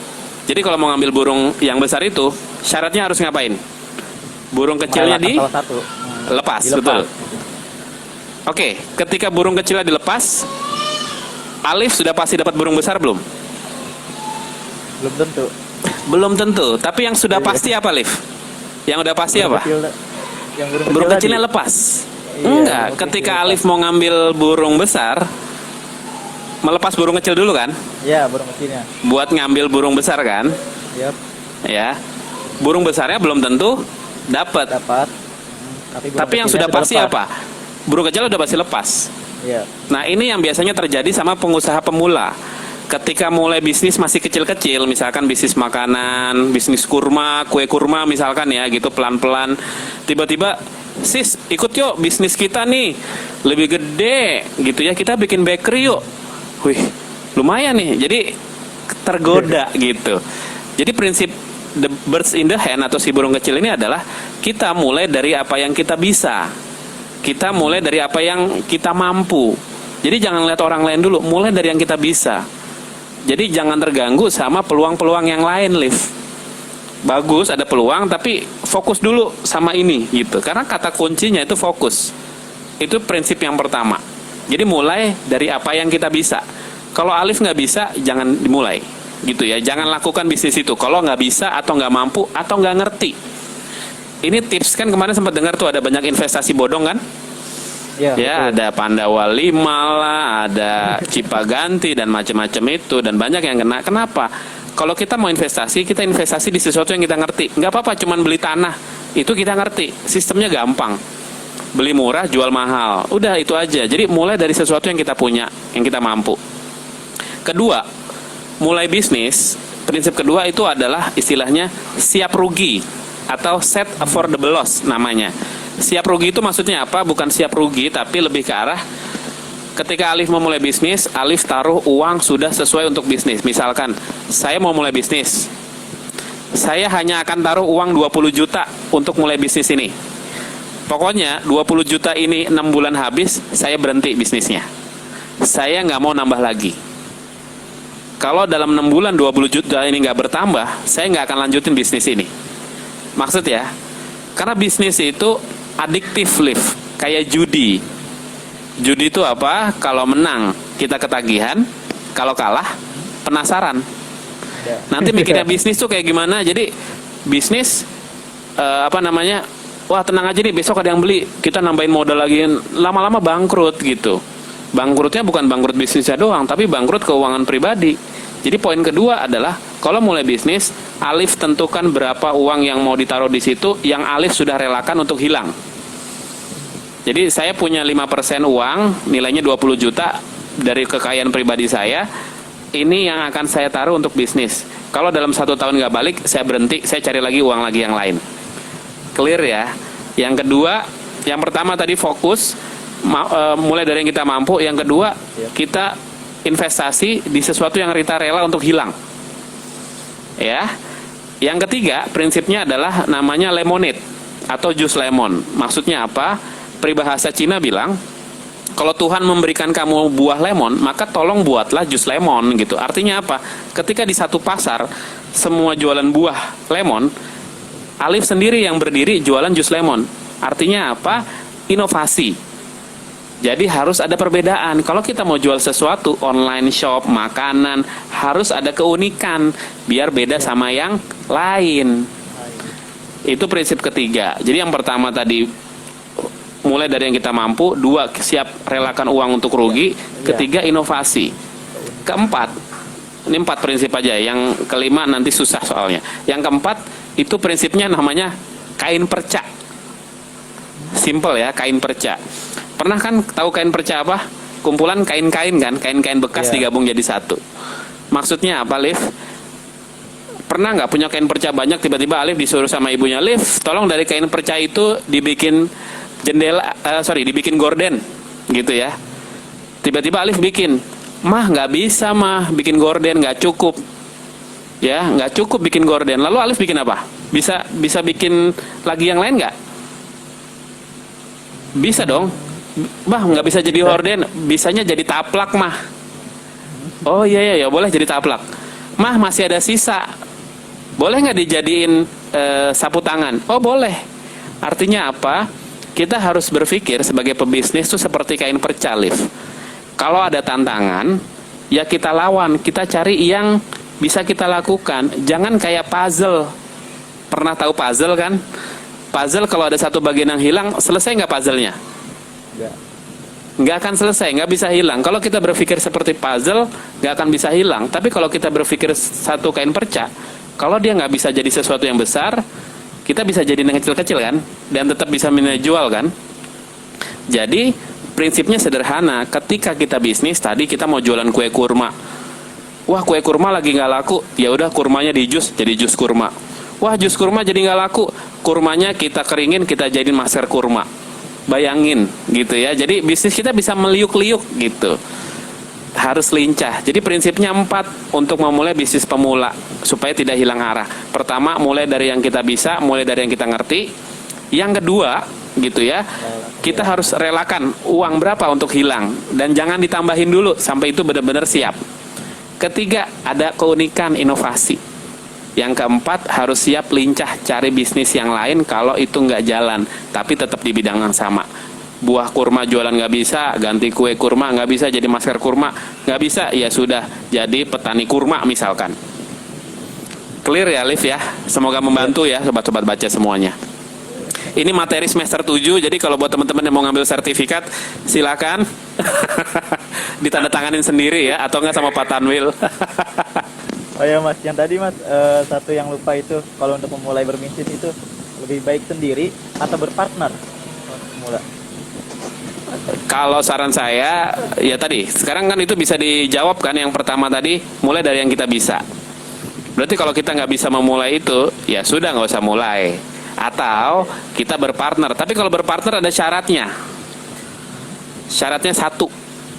Jadi kalau mau ngambil burung yang besar itu, syaratnya harus ngapain? Burung kecilnya lepas, betul. Oke, ketika burung kecilnya dilepas, Alif sudah pasti dapat burung besar belum?
Belum tentu.
Belum tentu, tapi yang sudah pasti apa, Alif? Yang udah pasti
Burung
apa?
yang
burung kecilnya lepas.
Iya,
Enggak,
burung
ketika
kecil
Alif mau ngambil burung besar, melepas burung kecil dulu kan?
Iya, burung kecilnya.
Buat ngambil burung besar kan?
Yap.
Ya. Burung besarnya belum tentu dapat. Tapi yang sudah pasti apa? Burung kecil udah pasti lepas.
Iya.
Nah, ini yang biasanya terjadi sama pengusaha pemula. Ketika mulai bisnis masih kecil-kecil, misalkan bisnis makanan, bisnis kurma, kue kurma misalkan ya gitu, pelan-pelan tiba-tiba, sis ikut yuk bisnis kita nih lebih gede gitu ya, kita bikin bakery yuk. Wih, lumayan nih. Jadi tergoda gitu. Jadi prinsip the birds in the hand atau si burung kecil ini adalah kita mulai dari apa yang kita bisa. Kita mulai dari apa yang kita mampu. Jadi jangan lihat orang lain dulu, mulai dari yang kita bisa. Jadi jangan terganggu sama peluang-peluang yang lain, Liv. Bagus ada peluang, tapi fokus dulu sama ini gitu. Karena kata kuncinya itu fokus. Itu prinsip yang pertama. Jadi mulai dari apa yang kita bisa. Kalau Alif nggak bisa, jangan dimulai gitu ya. Jangan lakukan bisnis itu kalau nggak bisa atau nggak mampu atau nggak ngerti. Ini tips kan, kemarin sempat dengar tuh ada banyak investasi bodong kan? Ya, ada Pandawa 5 lah, ada Cipaganti dan macam-macam itu, dan banyak yang kena. Kenapa? Kalau kita mau investasi, kita investasi di sesuatu yang kita ngerti. Nggak apa-apa, cuman beli tanah, itu kita ngerti. Sistemnya gampang. Beli murah, jual mahal. Udah itu aja. Jadi mulai dari sesuatu yang kita punya, yang kita mampu. Kedua, mulai bisnis. Prinsip kedua itu adalah istilahnya siap rugi atau set affordable loss namanya. Siap rugi itu maksudnya apa? Bukan siap rugi, tapi lebih ke arah ketika Alif mau mulai bisnis, Alif taruh uang sudah sesuai untuk bisnis. Misalkan, saya mau mulai bisnis. Saya hanya akan taruh uang 20 juta untuk mulai bisnis ini. Pokoknya 20 juta ini 6 bulan habis, saya berhenti bisnisnya. Saya nggak mau nambah lagi. Kalau dalam 6 bulan 20 juta ini nggak bertambah, saya nggak akan lanjutin bisnis ini. Maksud ya, karena bisnis itu adiktif, Liv, kayak judi. Judi itu apa? Kalau menang kita ketagihan, kalau kalah penasaran. Nanti mikirnya bisnis tuh kayak gimana? Jadi bisnis wah tenang aja nih, besok ada yang beli, kita nambahin modal lagi, lama-lama bangkrut gitu. Bangkrutnya bukan bangkrut bisnisnya doang, tapi bangkrut keuangan pribadi. Jadi poin kedua adalah kalau mulai bisnis, Alif tentukan berapa uang yang mau ditaruh di situ yang Alif sudah relakan untuk hilang. Jadi saya punya 5% uang, nilainya 20 juta dari kekayaan pribadi saya. Ini yang akan saya taruh untuk bisnis. Kalau dalam 1 tahun nggak balik, saya berhenti, saya cari lagi uang lagi yang lain. Clear ya? Yang kedua, yang pertama tadi fokus, mulai dari yang kita mampu. Yang kedua, kita investasi di sesuatu yang kita rela untuk hilang. Ya. Yang ketiga, prinsipnya adalah namanya lemonade atau jus lemon. Maksudnya apa? Peribahasa Cina bilang, kalau Tuhan memberikan kamu buah lemon, maka tolong buatlah jus lemon gitu. Artinya apa? Ketika di satu pasar semua jualan buah lemon, Alif sendiri yang berdiri jualan jus lemon. Artinya apa? Inovasi. Jadi harus ada perbedaan. Kalau kita mau jual sesuatu, online shop, makanan, harus ada keunikan biar beda sama yang lain. Itu prinsip ketiga. Jadi yang pertama tadi mulai dari yang kita mampu, 2 siap relakan uang untuk rugi, ketiga inovasi. Keempat, ini 4 prinsip aja. Yang kelima nanti susah soalnya. Yang keempat itu prinsipnya namanya kain perca simple ya, kain perca. Pernah kan tahu kain perca apa? Kumpulan kain-kain kan, kain-kain bekas digabung jadi satu. Maksudnya apa, Liv? Pernah nggak punya kain perca banyak, tiba-tiba Alif disuruh sama ibunya, Liv, tolong dari kain perca itu dibikin dibikin gorden, gitu ya. Tiba-tiba Alif bikin, mah nggak bisa mah, bikin gorden nggak cukup, ya nggak cukup bikin gorden. Lalu Alif bikin apa? Bisa bikin lagi yang lain nggak? Bisa dong. Mah nggak bisa jadi gorden, bisanya jadi taplak mah. Oh iya boleh jadi taplak. Mah masih ada sisa, boleh nggak dijadiin sapu tangan? Oh boleh. Artinya apa? Kita harus berpikir sebagai pebisnis itu seperti kain perca, Liv. Kalau ada tantangan, ya kita lawan, kita cari yang bisa kita lakukan. Jangan kayak puzzle. Pernah tahu puzzle kan? Puzzle kalau ada satu bagian yang hilang, selesai nggak puzzle-nya? Nggak akan selesai, nggak bisa hilang. Kalau kita berpikir seperti puzzle, nggak akan bisa hilang. Tapi kalau kita berpikir satu kain perca, kalau dia nggak bisa jadi sesuatu yang besar, kita bisa jadi yang kecil-kecil kan, dan tetap bisa jual kan. Jadi prinsipnya sederhana. Ketika kita bisnis, tadi kita mau jualan kue kurma. Wah, kue kurma lagi nggak laku, ya udah kurmanya di jus, jadi jus kurma. Wah, jus kurma jadi nggak laku, kurmanya kita keringin, kita jadiin masker kurma. Bayangin gitu ya. Jadi bisnis kita bisa meliuk-liuk gitu. Harus lincah. Jadi prinsipnya 4 untuk memulai bisnis pemula supaya tidak hilang arah. Pertama, mulai dari yang kita bisa, mulai dari yang kita ngerti. Yang kedua, gitu ya, kita harus relakan uang berapa untuk hilang dan jangan ditambahin dulu sampai itu benar-benar siap. Ketiga, ada keunikan inovasi. Yang keempat, harus siap lincah cari bisnis yang lain kalau itu nggak jalan, tapi tetap di bidang yang sama. Buah kurma jualan nggak bisa, ganti kue kurma nggak bisa, jadi masker kurma nggak bisa, ya sudah jadi petani kurma misalkan. Clear ya, Liv ya? Semoga membantu ya sobat-sobat baca semuanya. Ini materi semester 7, jadi kalau buat teman-teman yang mau ngambil sertifikat, silakan ditandatanganin sendiri ya, atau nggak sama Pak Tanwil.
Oh ya Mas, yang tadi Mas, satu yang lupa itu, kalau untuk memulai berbisnis itu lebih baik sendiri atau berpartner untuk memulai?
Kalau saran saya, ya tadi, sekarang kan itu bisa dijawab kan, yang pertama tadi, mulai dari yang kita bisa. Berarti kalau kita nggak bisa memulai itu, ya sudah nggak usah mulai. Atau kita berpartner, tapi kalau berpartner ada syaratnya. Syaratnya 1,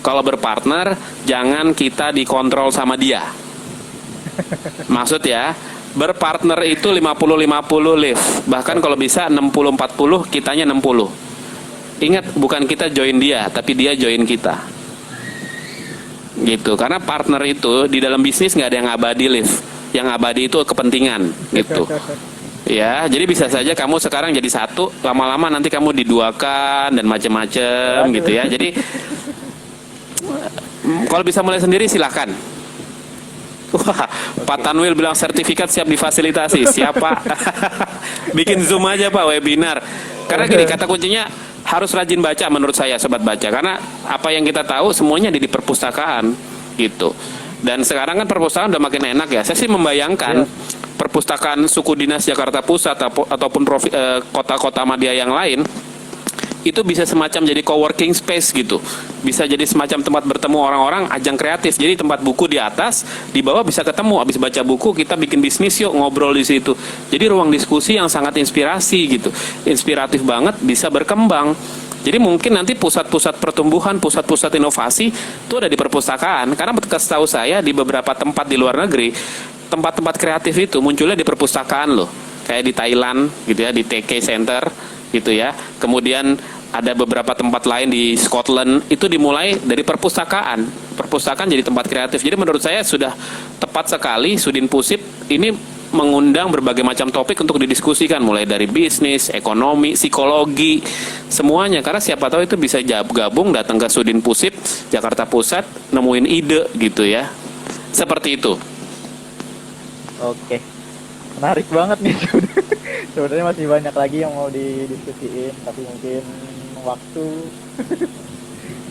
kalau berpartner, jangan kita dikontrol sama dia. Maksud ya, berpartner itu 50-50 Liv. Bahkan kalau bisa 60-40, kitanya 60. Ingat, bukan kita join dia, tapi dia join kita. Gitu, karena partner itu di dalam bisnis nggak ada yang abadi, Liv. Yang abadi itu kepentingan, gitu. Ya, jadi bisa saja kamu sekarang jadi 1, lama-lama nanti kamu diduakan dan macam-macam, gitu ya. Jadi kalau bisa mulai sendiri silahkan. Wah, Pak Tanwil bilang sertifikat siap difasilitasi. Siapa? Bikin Zoom aja Pak, webinar. Karena gini, kata kuncinya harus rajin baca menurut saya, sobat baca. Karena apa yang kita tahu semuanya di perpustakaan gitu. Dan sekarang kan perpustakaan udah makin enak ya. Saya sih membayangkan perpustakaan suku dinas Jakarta Pusat ataupun kota-kota madya yang lain itu bisa semacam jadi coworking space gitu. Bisa jadi semacam tempat bertemu orang-orang, ajang kreatif. Jadi tempat buku di atas, di bawah bisa ketemu. Habis baca buku kita bikin bisnis yuk, ngobrol di situ. Jadi ruang diskusi yang sangat inspirasi gitu. Inspiratif banget, bisa berkembang. Jadi mungkin nanti pusat-pusat pertumbuhan, pusat-pusat inovasi itu ada di perpustakaan. Karena setahu saya di beberapa tempat di luar negeri, tempat-tempat kreatif itu munculnya di perpustakaan loh. Kayak di Thailand gitu ya, di TK Center gitu ya. Kemudian ada beberapa tempat lain di Scotland, itu dimulai dari perpustakaan. Perpustakaan jadi tempat kreatif. Jadi menurut saya sudah tepat sekali Sudin Pusip ini mengundang berbagai macam topik untuk didiskusikan, mulai dari bisnis, ekonomi, psikologi, semuanya. Karena siapa tahu itu bisa gabung, datang ke Sudin Pusip Jakarta Pusat, nemuin ide gitu ya. Seperti itu.
Oke, menarik banget nih. Sebenarnya masih banyak lagi yang mau didiskusiin, tapi mungkin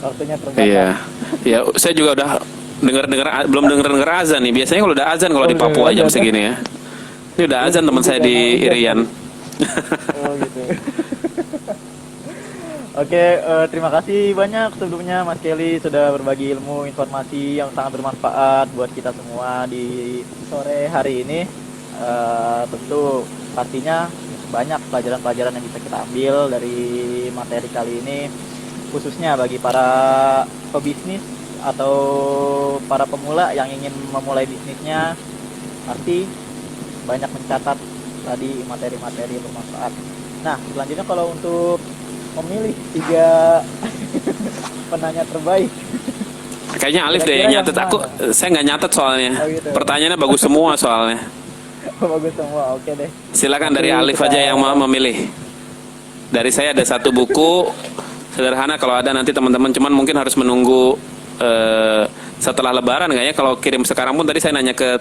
waktunya terbatas.
Iya, ya saya juga udah belum dengar azan nih. Biasanya kalau udah azan kalau di Papua jam segini ya. Ini udah azan teman saya di Irian.
Oh gitu. Oke, terima kasih banyak sebelumnya Mas Kelly sudah berbagi ilmu informasi yang sangat bermanfaat buat kita semua di sore hari ini. Tentu pastinya banyak pelajaran-pelajaran yang bisa kita ambil dari materi kali ini, khususnya bagi para pebisnis atau para pemula yang ingin memulai bisnisnya. Pasti banyak mencatat tadi materi-materi bermanfaat. Nah, selanjutnya kalau untuk memilih 3 penanya terbaik,
Kayaknya Alif deh
kira-kira
yang
yang
nyatet. Saya nggak nyatet soalnya.
Oh, gitu.
Pertanyaannya bagus semua soalnya.
bagus semua, oke deh.
Silakan dari
Nanti
Alif
kita-
aja yang mau memilih. Dari saya ada 1 buku sederhana, kalau ada nanti teman-teman, cuman mungkin harus menunggu setelah Lebaran kayaknya. Kalau kirim sekarang pun tadi saya nanya ke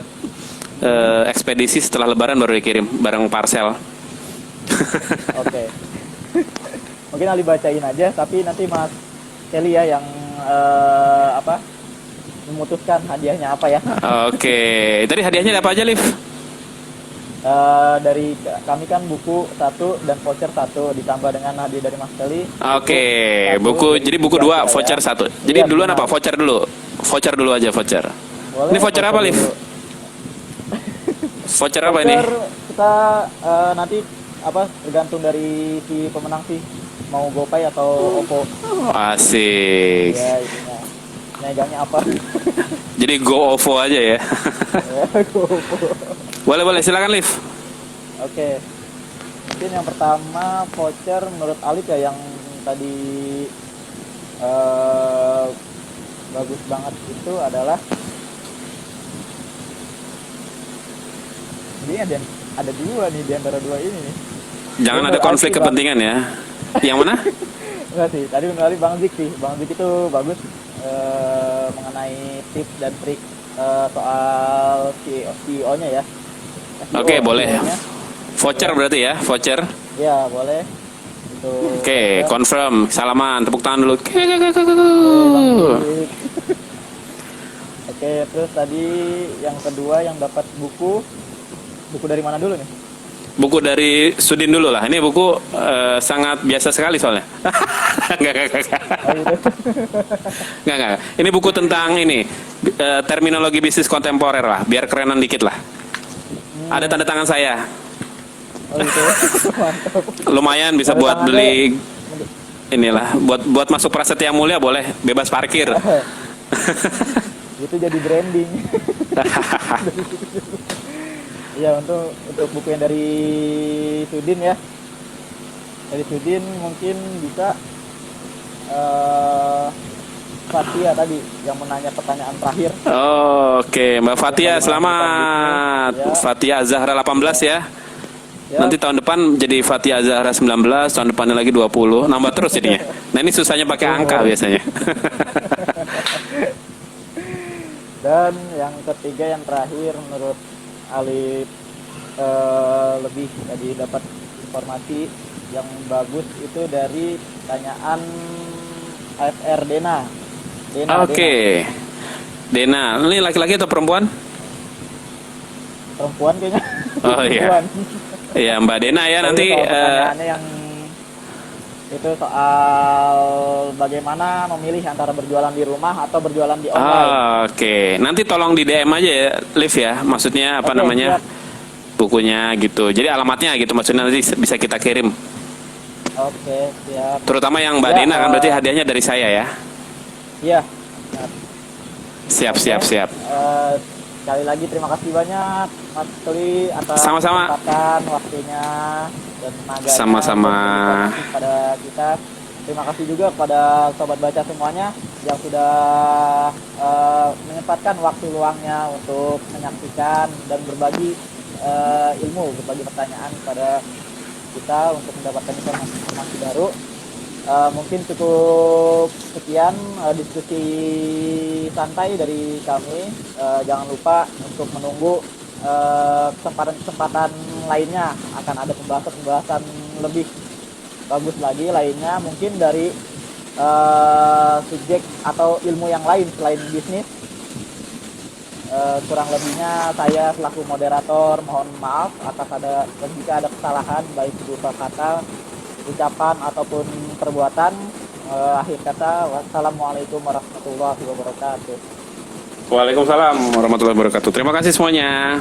ekspedisi, setelah Lebaran baru dikirim bareng parcel.
Oke. Mungkin Ali bacain aja, tapi nanti Mas Kelly ya yang memutuskan hadiahnya apa ya.
Oke, tadi hadiahnya apa aja, Liv?
Dari kami kan buku 1 dan voucher 1 ditambah dengan hadiah dari Mas Kelly.
Oke,
Buku
jadi buku 2,
kita
voucher
ya.
1. Jadi
Iya,
duluan
benar.
apa? Voucher dulu. Voucher dulu aja, voucher.
Boleh,
Ini voucher apa, Liv?
dulu.
Voucher apa ini?
Voucher kita nanti tergantung dari si pemenang sih, mau GoPay atau OPPO.
Asik.
Ya, itunya. Megangnya apa?
Jadi go OVO aja ya.
Ya, GoPay.
Boleh, silakan, Liv.
Oke. Mungkin yang pertama voucher menurut Alif ya, yang tadi bagus banget itu adalah ini ada 2 nih di antara 2 ini nih.
Jangan
Bener,
ada konflik
Alfi, Bang.
kepentingan ya. Yang mana?
Enggak sih, tadi menurut Alif Bang Zik sih. Bang Zik itu bagus mengenai tips dan trik soal CEO-nya ya. SEO,
Oke, boleh.
CEO-nya.
Voucher berarti ya, voucher.
Ya, boleh. Itu.
Oke, confirm. Salaman, tepuk tangan dulu.
Oke, terus tadi yang kedua yang dapat buku dari mana dulu nih?
Buku dari Sudin dulu lah. Ini buku sangat biasa sekali soalnya. Enggak.
Oh, gitu.
Enggak. Ini buku tentang ini terminologi bisnis kontemporer lah, biar kerenan dikit lah. Ada tanda tangan saya.
Oh, gitu. Mantap.
Lumayan bisa
Tanda
buat
tangan
beli inilah, buat masuk Prasetya Mulia boleh, bebas parkir.
Itu jadi branding. Iya, untuk buku yang dari Sudin ya. Dari Sudin mungkin bisa Fatia tadi yang menanya pertanyaan terakhir.
Oke, Mbak Fatia, selamat.
Ya.
Fatia Zahra 18 ya.
Ya.
Nanti tahun depan jadi Fatia Zahra 19, tahun depannya lagi 20, nambah terus jadinya. Nah, ini susahnya pakai angka biasanya.
Dan yang ketiga, yang terakhir menurut Alif lebih tadi dapat informasi yang bagus itu dari pertanyaan AFR Dena.
Oke. Dena, ini laki-laki atau perempuan?
Perempuan kayaknya.
Oh iya.
Perempuan.
Iya, Mbak Dena ya, nanti
Kalau pertanyaannya yang itu soal bagaimana memilih antara berjualan di rumah atau berjualan di online.
Oke, nanti tolong di DM aja ya, Liv ya. Maksudnya apa
Oke,
namanya?
siap.
Bukunya gitu. Jadi alamatnya gitu, maksudnya nanti bisa kita kirim.
Oke, siap.
Terutama yang Mbak
Ya,
Dena kan berarti hadiahnya dari saya ya.
Iya.
Siap.
Sekali lagi terima kasih banyak Mas Kli atas
Sama-sama.
kesempatan, waktunya dan tenaganya
Sama-sama.
pada kita. Terima kasih juga kepada sobat baca semuanya yang sudah menyempatkan waktu luangnya untuk menyaksikan dan berbagi ilmu, berbagi pertanyaan kepada kita untuk mendapatkan informasi baru. Mungkin cukup sekian diskusi santai dari kami. Jangan lupa untuk menunggu kesempatan-kesempatan lainnya, akan ada pembahasan lebih bagus lagi lainnya, mungkin dari subjek atau ilmu yang lain selain bisnis. Kurang lebihnya saya selaku moderator mohon maaf jika ada kesalahan baik berupa kata ucapan ataupun perbuatan. Akhir kata, wassalamualaikum warahmatullahi wabarakatuh.
Waalaikumsalam warahmatullahi wabarakatuh. Terima kasih semuanya.